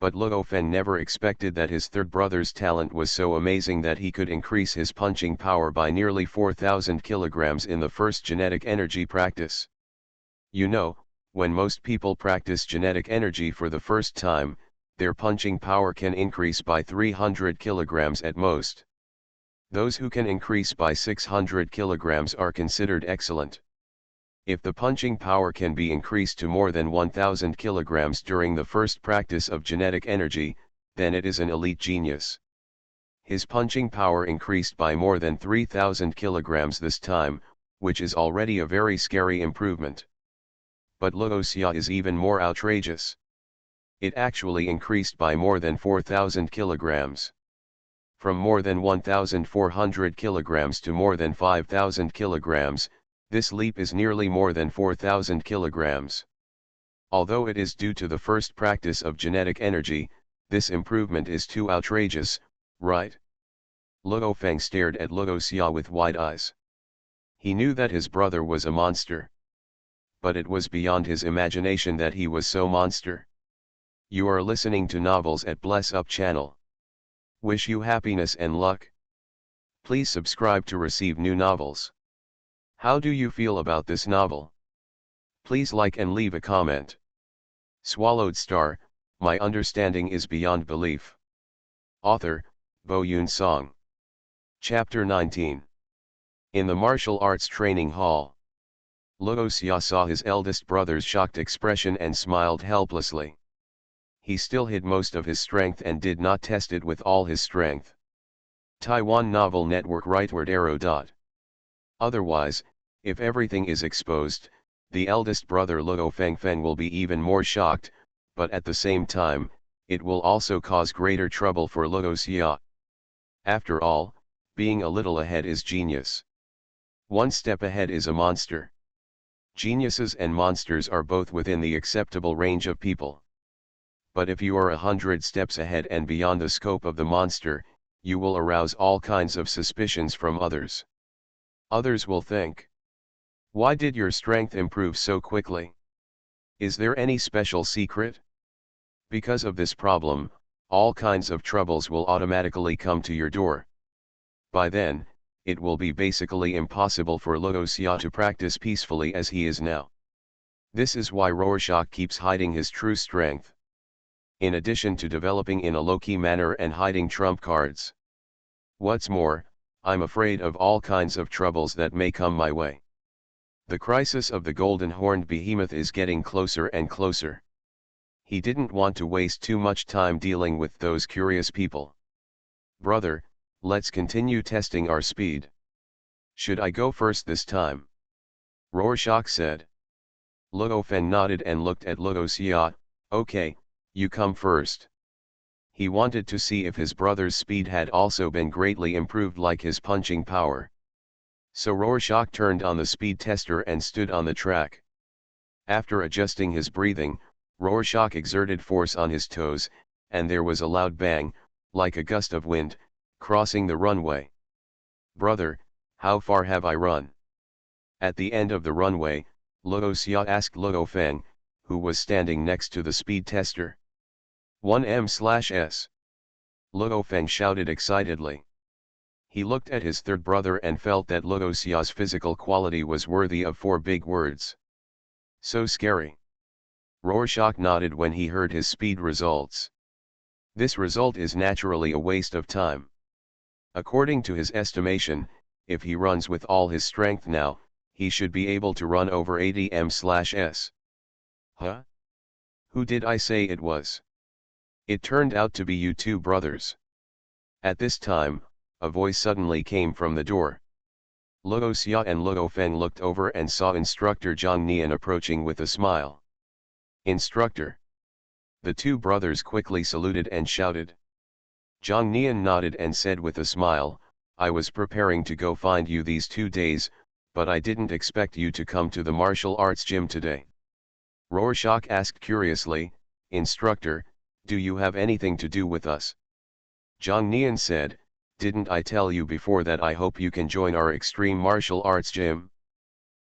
But Luo Feng never expected that his third brother's talent was so amazing that he could increase his punching power by nearly 4,000 kilograms in the first genetic energy practice. You know, when most people practice genetic energy for the first time, their punching power can increase by 300 kilograms at most. Those who can increase by 600 kilograms are considered excellent. If the punching power can be increased to more than 1,000 kilograms during the first practice of genetic energy, then it is an elite genius. His punching power increased by more than 3,000 kilograms this time, which is already a very scary improvement. But Xia is even more outrageous. It actually increased by more than 4,000 kilograms. From more than 1,400 kilograms to more than 5,000 kilograms, this leap is nearly more than 4,000 kilograms. Although it is due to the first practice of genetic energy, this improvement is too outrageous, right? Luo Feng stared at Xia with wide eyes. He knew that his brother was a monster. But it was beyond his imagination that he was so monster. You are listening to Novels at Bless Up channel. Wish you happiness and luck. Please subscribe to receive new novels. How do you feel about this novel? Please like and leave a comment. Swallowed Star, my understanding is beyond belief. Author, Bo Yun Song. Chapter 19. In the martial arts training hall. Xia saw his eldest brother's shocked expression and smiled helplessly. He still hid most of his strength and did not test it with all his strength. Taiwan Novel Network rightward arrow. Otherwise, if everything is exposed, the eldest brother Luo Feng will be even more shocked, but at the same time, it will also cause greater trouble for Xia. After all, being a little ahead is genius. One step ahead is a monster. Geniuses and monsters are both within the acceptable range of people. But if you are 100 steps ahead and beyond the scope of the monster, you will arouse all kinds of suspicions from others. Others will think, why did your strength improve so quickly? Is there any special secret? Because of this problem, all kinds of troubles will automatically come to your door. By then, it will be basically impossible for Xia to practice peacefully as he is now. This is why Rorschach keeps hiding his true strength. In addition to developing in a low-key manner and hiding trump cards. What's more, I'm afraid of all kinds of troubles that may come my way. The crisis of the golden-horned behemoth is getting closer and closer. He didn't want to waste too much time dealing with those curious people. Brother, let's continue testing our speed. Should I go first this time? Rorschach said. Luo Feng nodded and looked at Luo Xia. Okay, you come first. He wanted to see if his brother's speed had also been greatly improved like his punching power. So Rorschach turned on the speed tester and stood on the track. After adjusting his breathing, Rorschach exerted force on his toes, and there was a loud bang, like a gust of wind, crossing the runway. Brother, how far have I run? At the end of the runway, Luo Xia asked Luo Feng, who was standing next to the speed tester. 1m/s. Luo Feng shouted excitedly. He looked at his third brother and felt that Luo Xia's physical quality was worthy of 4 big words. So scary. Rorschach nodded when he heard his speed results. This result is naturally a waste of time. According to his estimation, if he runs with all his strength now, he should be able to run over 80 m/s. Huh? Who did I say it was? It turned out to be you two brothers. At this time, a voice suddenly came from the door. Luo Xia and Luo Feng looked over and saw instructor Zhang Nian approaching with a smile. Instructor. The two brothers quickly saluted and shouted. Zhang Nian nodded and said with a smile, I was preparing to go find you these 2 days, but I didn't expect you to come to the martial arts gym today. Rorschach asked curiously, Instructor, do you have anything to do with us? Zhang Nian said, didn't I tell you before that I hope you can join our extreme martial arts gym?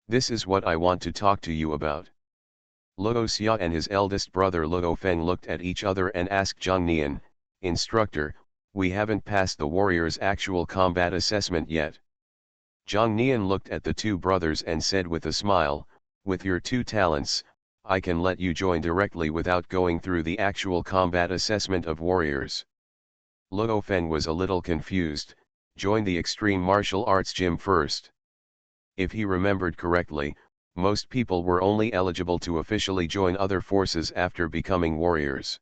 This is what I want to talk to you about. Luo Xia and his eldest brother Luo Feng looked at each other and asked Zhang Nian, Instructor, we haven't passed the warrior's actual combat assessment yet. Zhang Nian looked at the two brothers and said with a smile, with your 2 talents, I can let you join directly without going through the actual combat assessment of warriors. Luo Feng was a little confused, join the extreme martial arts gym first. If he remembered correctly, most people were only eligible to officially join other forces after becoming warriors.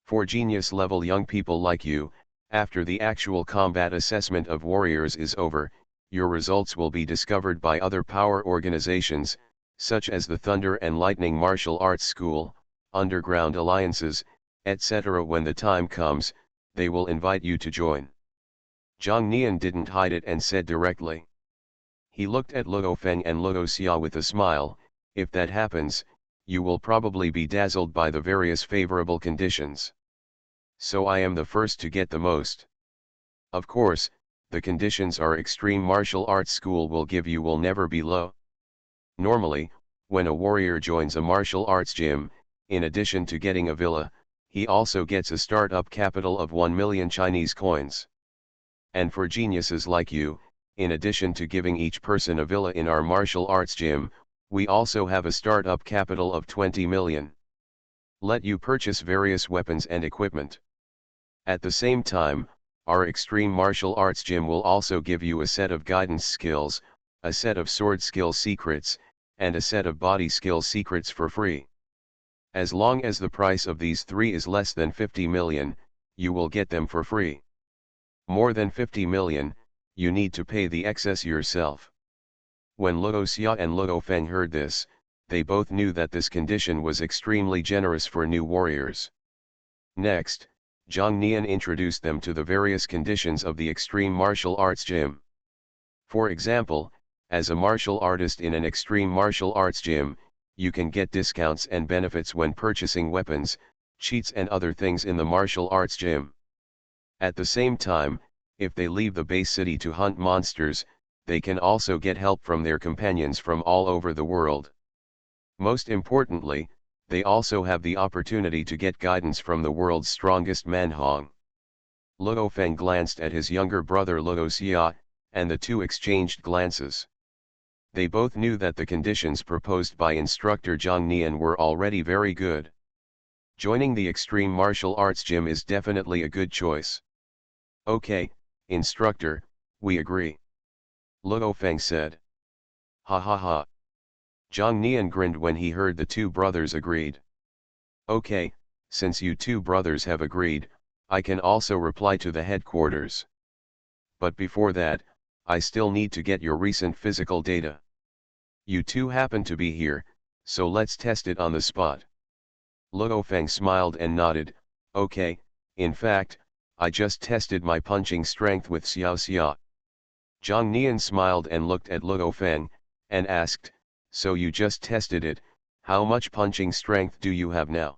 For genius-level young people like you, after the actual combat assessment of warriors is over, your results will be discovered by other power organizations, such as the Thunder and Lightning Martial Arts School, underground alliances, etc. When the time comes, they will invite you to join. Zhang Nian didn't hide it and said directly. He looked at Luo Feng and Luo Xia with a smile, if that happens, you will probably be dazzled by the various favorable conditions. So I am the first to get the most. Of course, the conditions our extreme martial arts school will give you will never be low. Normally, when a warrior joins a martial arts gym, in addition to getting a villa, he also gets a startup capital of 1 million Chinese coins. And for geniuses like you, in addition to giving each person a villa in our martial arts gym, we also have a startup capital of 20 million. Let you purchase various weapons and equipment. At the same time, our extreme martial arts gym will also give you a set of guidance skills, a set of sword skill secrets, and a set of body skill secrets for free. As long as the price of these 3 is less than 50 million, you will get them for free. More than 50 million, you need to pay the excess yourself. When Luo Xia and Luo Feng heard this, they both knew that this condition was extremely generous for new warriors. Next, Zhang Nian introduced them to the various conditions of the extreme martial arts gym. For example, as a martial artist in an extreme martial arts gym, you can get discounts and benefits when purchasing weapons, cheats and other things in the martial arts gym. At the same time, if they leave the base city to hunt monsters, they can also get help from their companions from all over the world. Most importantly, they also have the opportunity to get guidance from the world's strongest Manhong. Luo Feng glanced at his younger brother Luo Xia, and the two exchanged glances. They both knew that the conditions proposed by instructor Zhang Nian were already very good. Joining the extreme martial arts gym is definitely a good choice. Okay, instructor, we agree. Luo Feng said. Ha ha ha. Zhang Nian grinned when he heard the two brothers agreed. Okay, since you two brothers have agreed, I can also reply to the headquarters. But before that, I still need to get your recent physical data. You two happen to be here, so let's test it on the spot. Luo Feng smiled and nodded. Okay, in fact, I just tested my punching strength with Xiao Xia. Zhang Nian smiled and looked at Luo Feng, and asked, so you just tested it, how much punching strength do you have now?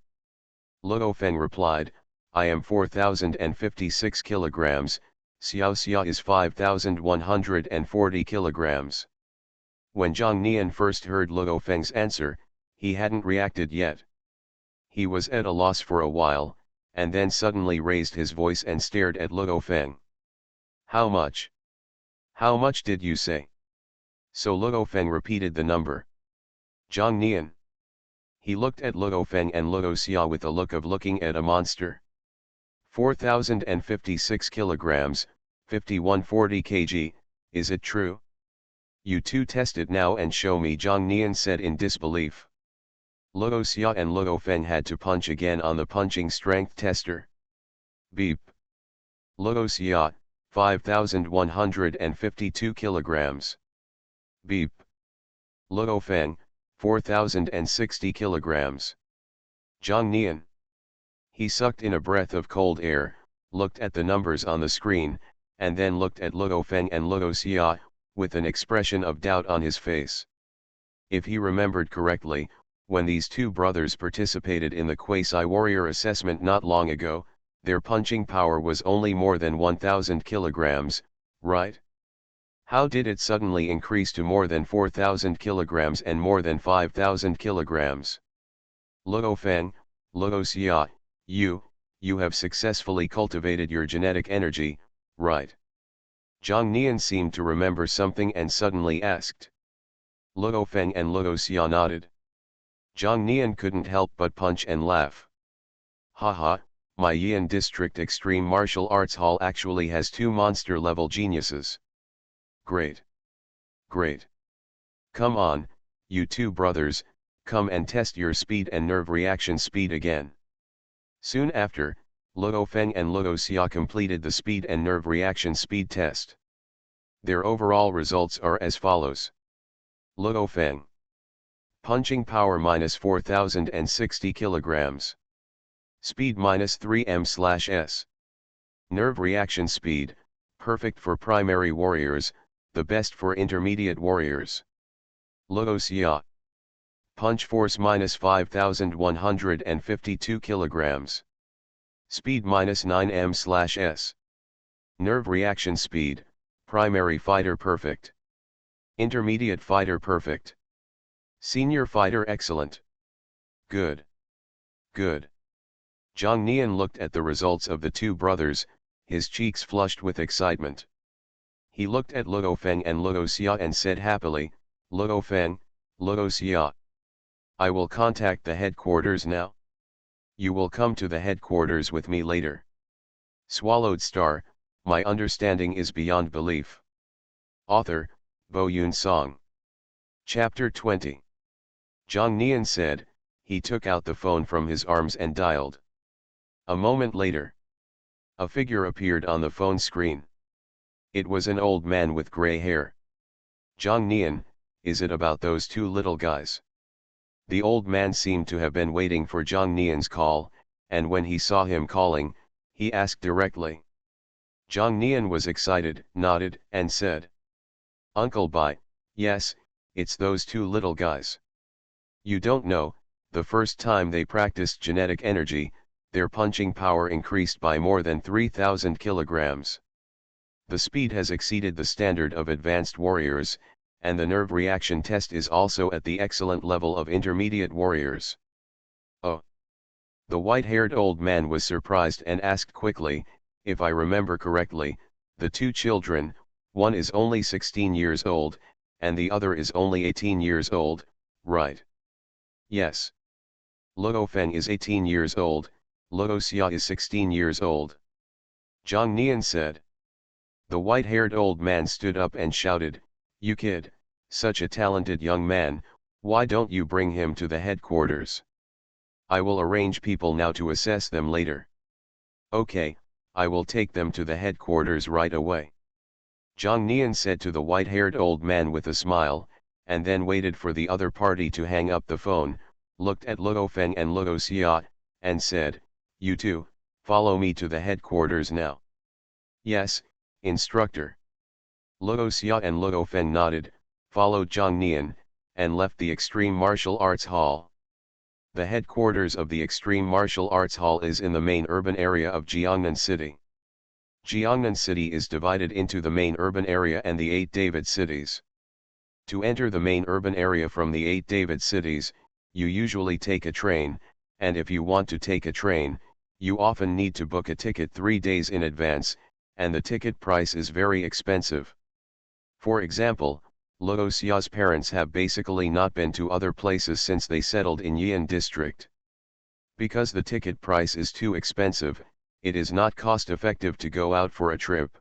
Luo Feng replied, I am 4,056 kilograms, Xiao Xia is 5,140 kilograms. When Zhang Nian first heard Luo Feng's answer, he hadn't reacted yet. He was at a loss for a while, and then suddenly raised his voice and stared at Luo Feng. How much? How much did you say? So Luo Feng repeated the number. Zhang Nian. He looked at Luo Feng and Luo Xia with the look of looking at a monster. 4,056 kilograms, 5140 kg, is it true? You two test it now and show me, Zhang Nian said in disbelief. Luo Xia and Luo Feng had to punch again on the punching strength tester. Beep. Luo Xia, 5,152 kilograms. Beep. Luo Feng, 4,060 kilograms. Zhang Nian. He sucked in a breath of cold air, looked at the numbers on the screen, and then looked at Luo Feng and Luo Xia, with an expression of doubt on his face. If he remembered correctly, when these two brothers participated in the quasi-warrior assessment not long ago, their punching power was only more than 1,000 kilograms, right? How did it suddenly increase to more than 4,000 kilograms and more than 5,000 kilograms? Luo Feng, Luo Xia, you have successfully cultivated your genetic energy, right? Zhang Nian seemed to remember something and suddenly asked. Luo Feng and Luo Xia nodded. Zhang Nian couldn't help but punch and laugh. Haha, my Yian District Extreme Martial Arts Hall actually has 2 monster-level geniuses. Great. Great. Come on, you two brothers, come and test your speed and nerve reaction speed again. Soon after, Luo Feng and Luo Xia completed the speed and nerve reaction speed test. Their overall results are as follows. Luo Feng. Punching power minus 4,060 kilograms. Speed minus 3m/s. Nerve reaction speed, perfect for primary warriors, the best for intermediate warriors. Luo Xia. Punch force minus 5,152 kilograms. Speed minus 9m/s. Nerve reaction speed, primary fighter perfect. Intermediate fighter perfect. Senior fighter excellent. Good. Good. Zhang Nian looked at the results of the two brothers, his cheeks flushed with excitement. He looked at Luo Feng and Luo Xia and said happily, Luo Feng, Luo Xia. I will contact the headquarters now. You will come to the headquarters with me later. Swallowed Star, my understanding is beyond belief. Author, Bo Yun Song. Chapter 20. Zhang Nian said, he took out the phone from his arms and dialed. A moment later, a figure appeared on the phone screen. It was an old man with gray hair. Zhang Nian, is it about those two little guys? The old man seemed to have been waiting for Zhang Nian's call, and when he saw him calling, he asked directly. Zhang Nian was excited, nodded, and said, Uncle Bai, yes, it's those two little guys. You don't know, the first time they practiced genetic energy, their punching power increased by more than 3,000 kilograms. The speed has exceeded the standard of advanced warriors, and the nerve reaction test is also at the excellent level of intermediate warriors. Oh! The white-haired old man was surprised and asked quickly, if I remember correctly, the two children, one is only 16 years old, and the other is only 18 years old, right? Yes. Luo Feng is 18 years old, Luo Xia is 16 years old. Zhang Nian said. The white-haired old man stood up and shouted, You kid, such a talented young man, Why don't you bring him to the headquarters? I will arrange people now to assess them later. Okay, I will take them to the headquarters right away. Zhang Nian said to the white-haired old man with a smile, and then waited for the other party to hang up the phone, looked at Luo Feng and Luo Xia, and said, "You two, follow me to the headquarters now." "Yes, instructor." Luo Xia and Luo Feng nodded, followed Zhang Nian, and left the Extreme Martial Arts Hall. The headquarters of the Extreme Martial Arts Hall is in the main urban area of Jiangnan City. Jiangnan City is divided into the main urban area and the 8 David cities. To enter the main urban area from the 8 David cities, you usually take a train, and if you want to take a train, you often need to book a ticket 3 days in advance, and the ticket price is very expensive. For example, Luo Xia's parents have basically not been to other places since they settled in Yian district. Because the ticket price is too expensive, it is not cost-effective to go out for a trip.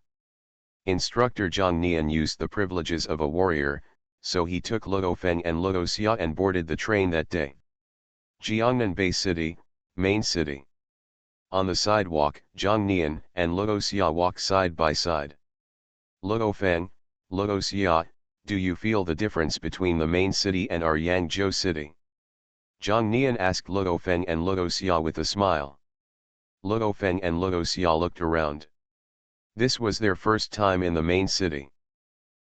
Instructor Zhang Nian used the privileges of a warrior, so he took Luo Feng and Luo Xia and boarded the train that day. Jiangnan Bay City, main city. On the sidewalk, Zhang Nian and Luo Xia walk side by side. "Luo Feng, Luo Xia, do you feel the difference between the main city and our Yangzhou city?" Zhang Nian asked Luo Feng and Luo Xia with a smile. Luo Feng and Luo Xia looked around. This was their first time in the main city.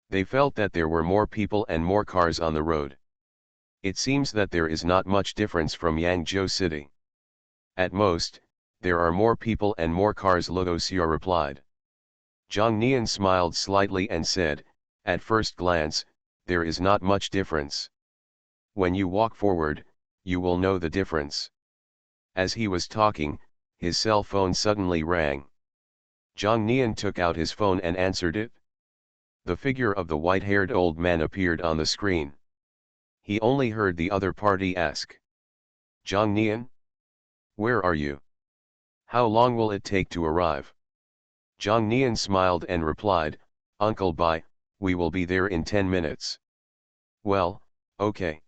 They felt that there were more people and more cars on the road. It seems that there is not much difference from Yangzhou city. At most, there are more people and more cars, Luo Xia replied. Zhang Nian smiled slightly and said, "At first glance, there is not much difference. When you walk forward, you will know the difference." As he was talking, his cell phone suddenly rang. Zhang Nian took out his phone and answered it. The figure of the white-haired old man appeared on the screen. He only heard the other party ask, "Zhang Nian? Where are you? How long will it take to arrive?" Zhang Nian smiled and replied, "Uncle Bai, we will be there in 10 minutes. "Well, okay."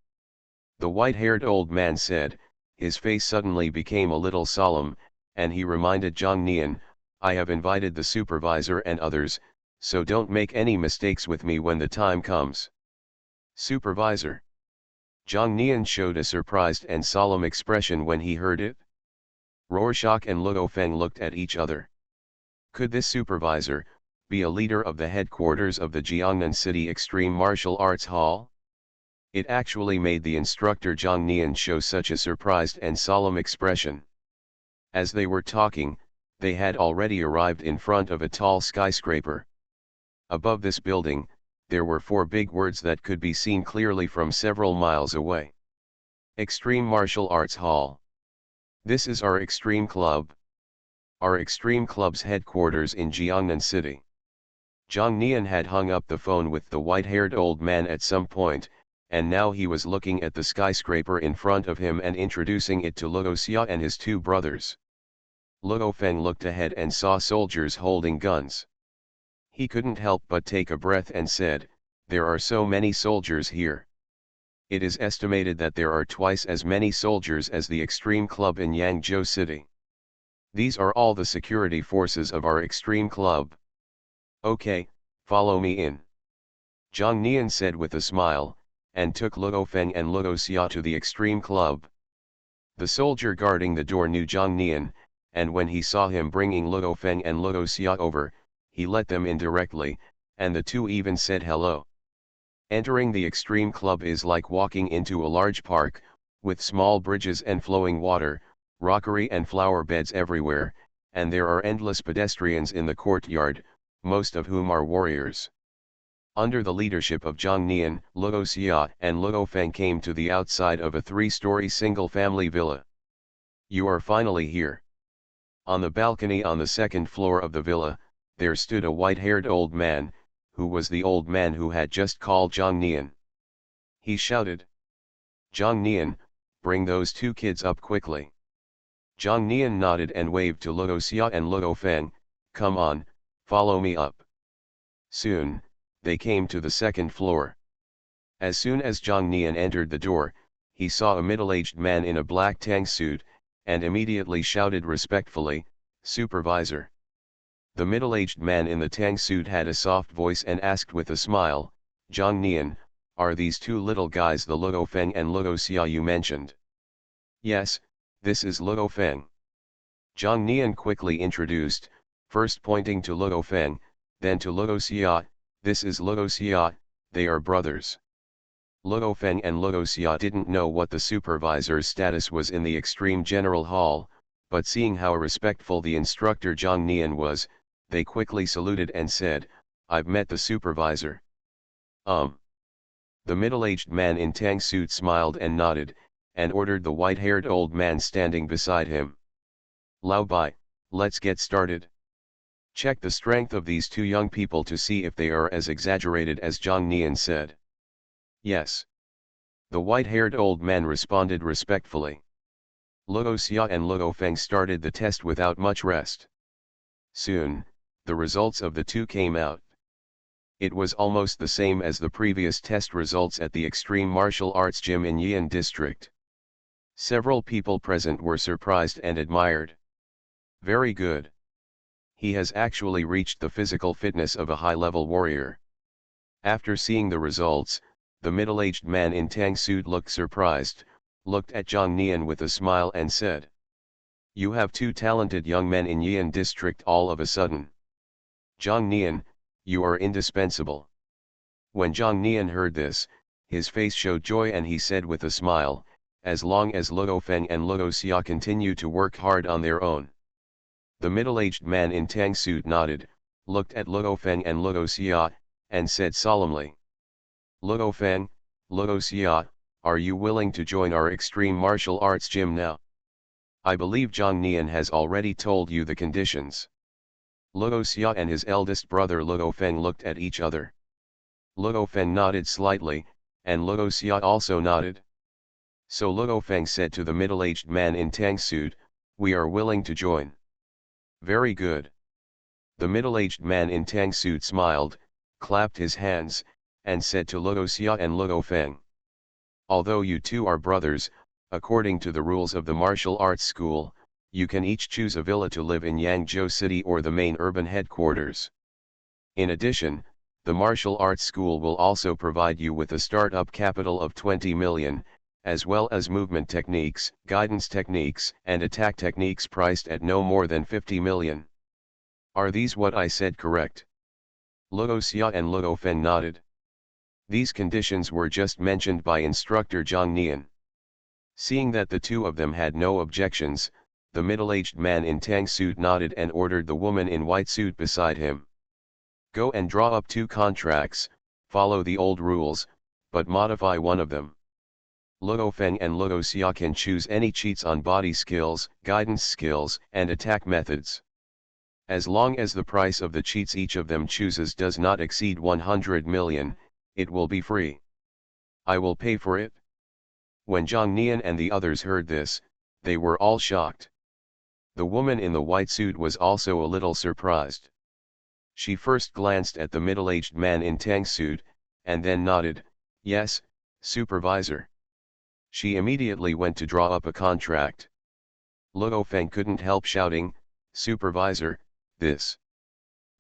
The white-haired old man said, his face suddenly became a little solemn, and he reminded Zhang Nian, "I have invited the supervisor and others, so don't make any mistakes with me when the time comes." "Supervisor?" Zhang Nian showed a surprised and solemn expression when he heard it. Rorschach and Luo Feng looked at each other. Could this supervisor be a leader of the headquarters of the Jiangnan City Extreme Martial Arts Hall? It actually made the instructor Zhang Nian show such a surprised and solemn expression. As they were talking, they had already arrived in front of a tall skyscraper. Above this building, there were 4 big words that could be seen clearly from several miles away. Extreme Martial Arts Hall. This is our Extreme Club. Our Extreme Club's headquarters in Jiangnan City. Zhang Nian had hung up the phone with the white-haired old man at some point, and now he was looking at the skyscraper in front of him and introducing it to Luo Xia and his 2 brothers. Luo Feng looked ahead and saw soldiers holding guns. He couldn't help but take a breath and said, "There are so many soldiers here. It is estimated that there are twice as many soldiers as the Extreme Club in Yangzhou City. These are all the security forces of our Extreme Club. Okay, follow me in." Zhang Nian said with a smile, and took Luo Feng and Luo Xia to the Extreme Club. The soldier guarding the door knew Zhang Nian, and when he saw him bringing Luo Feng and Luo Xia over, he let them in directly, and the 2 even said hello. Entering the Extreme Club is like walking into a large park, with small bridges and flowing water, rockery and flower beds everywhere, and there are endless pedestrians in the courtyard, most of whom are warriors. Under the leadership of Zhang Nian, Luo Xia and Luo Feng came to the outside of a 3-story single-family villa. "You are finally here." On the balcony on the 2nd floor of the villa, there stood a white-haired old man, who was the old man who had just called Zhang Nian. He shouted, "Zhang Nian, bring those 2 kids up quickly." Zhang Nian nodded and waved to Luo Xia and Luo Feng, "Come on, follow me up." Soon, they came to the 2nd floor. As soon as Zhang Nian entered the door, he saw a middle-aged man in a black tang suit, and immediately shouted respectfully, "Supervisor." The middle-aged man in the tang suit had a soft voice and asked with a smile, "Zhang Nian, are these two little guys the Luo Feng and Luo Xia you mentioned?" "Yes, this is Luo Feng." Zhang Nian quickly introduced, first pointing to Luo Feng, then to Luo Xia, "This is Luo Xia, they are brothers." Luo Feng and Luo Xia didn't know what the supervisor's status was in the extreme general hall, but seeing how respectful the instructor Zhang Nian was, they quickly saluted and said, "I've met the supervisor." The middle-aged man in tang suit smiled and nodded, and ordered the white-haired old man standing beside him. "Lao Bai, let's get started. Check the strength of these two young people to see if they are as exaggerated as Zhang Nian said." "Yes." The white-haired old man responded respectfully. Luo Xia and Luo Feng started the test without much rest. Soon, the results of the two came out. It was almost the same as the previous test results at the Extreme Martial Arts Gym in Yian District. Several people present were surprised and admired. "Very good. He has actually reached the physical fitness of a high-level warrior." After seeing the results, the middle-aged man in tang suit looked surprised, looked at Zhang Nian with a smile and said, "You have two talented young men in Yian District all of a sudden. Zhang Nian, you are indispensable." When Zhang Nian heard this, his face showed joy and he said with a smile, "As long as Luo Feng and Luo Xia continue to work hard on their own." The middle-aged man in tang suit nodded, looked at Luo Feng and Luo Xia, and said solemnly, "Luo Feng, Luo Xia, are you willing to join our extreme martial arts gym now? I believe Zhang Nian has already told you the conditions." Luo Xia and his eldest brother Luo Feng looked at each other. Luo Feng nodded slightly, and Luo Xia also nodded. So Luo Feng said to the middle-aged man in tang suit, "We are willing to join." "Very good." The middle-aged man in tang suit smiled, clapped his hands, and said to Luo Xia and Luo Feng, "Although you two are brothers, according to the rules of the martial arts school, you can each choose a villa to live in Yangzhou City or the main urban headquarters. In addition, the martial arts school will also provide you with a start-up capital of 20 million, as well as movement techniques, guidance techniques, and attack techniques priced at no more than 50 million. Are these what I said correct?" Luo Xia and Luo Feng nodded. These conditions were just mentioned by instructor Zhang Nian. Seeing that the two of them had no objections, the middle-aged man in tang suit nodded and ordered the woman in white suit beside him, "Go and draw up two contracts, follow the old rules, but modify one of them. Luo Feng and Luo Xia can choose any cheats on body skills, guidance skills, and attack methods. As long as the price of the cheats each of them chooses does not exceed 100 million, it will be free. I will pay for it." When Zhang Nian and the others heard this, they were all shocked. The woman in the white suit was also a little surprised. She first glanced at the middle-aged man in tang suit, and then nodded, "Yes, supervisor." She immediately went to draw up a contract. Luo Feng couldn't help shouting, "Supervisor, this."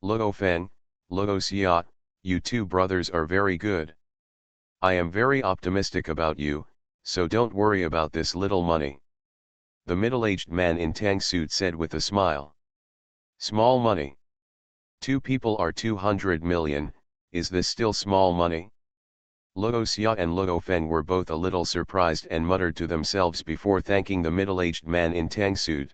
"Luo Feng, Luo Xia, you two brothers are very good. I am very optimistic about you, so don't worry about this little money." The middle-aged man in tang suit said with a smile. "Small money? Two people are 200 million, is this still small money?" Luo Xia and Luo Feng were both a little surprised and muttered to themselves before thanking the middle-aged man in tang suit.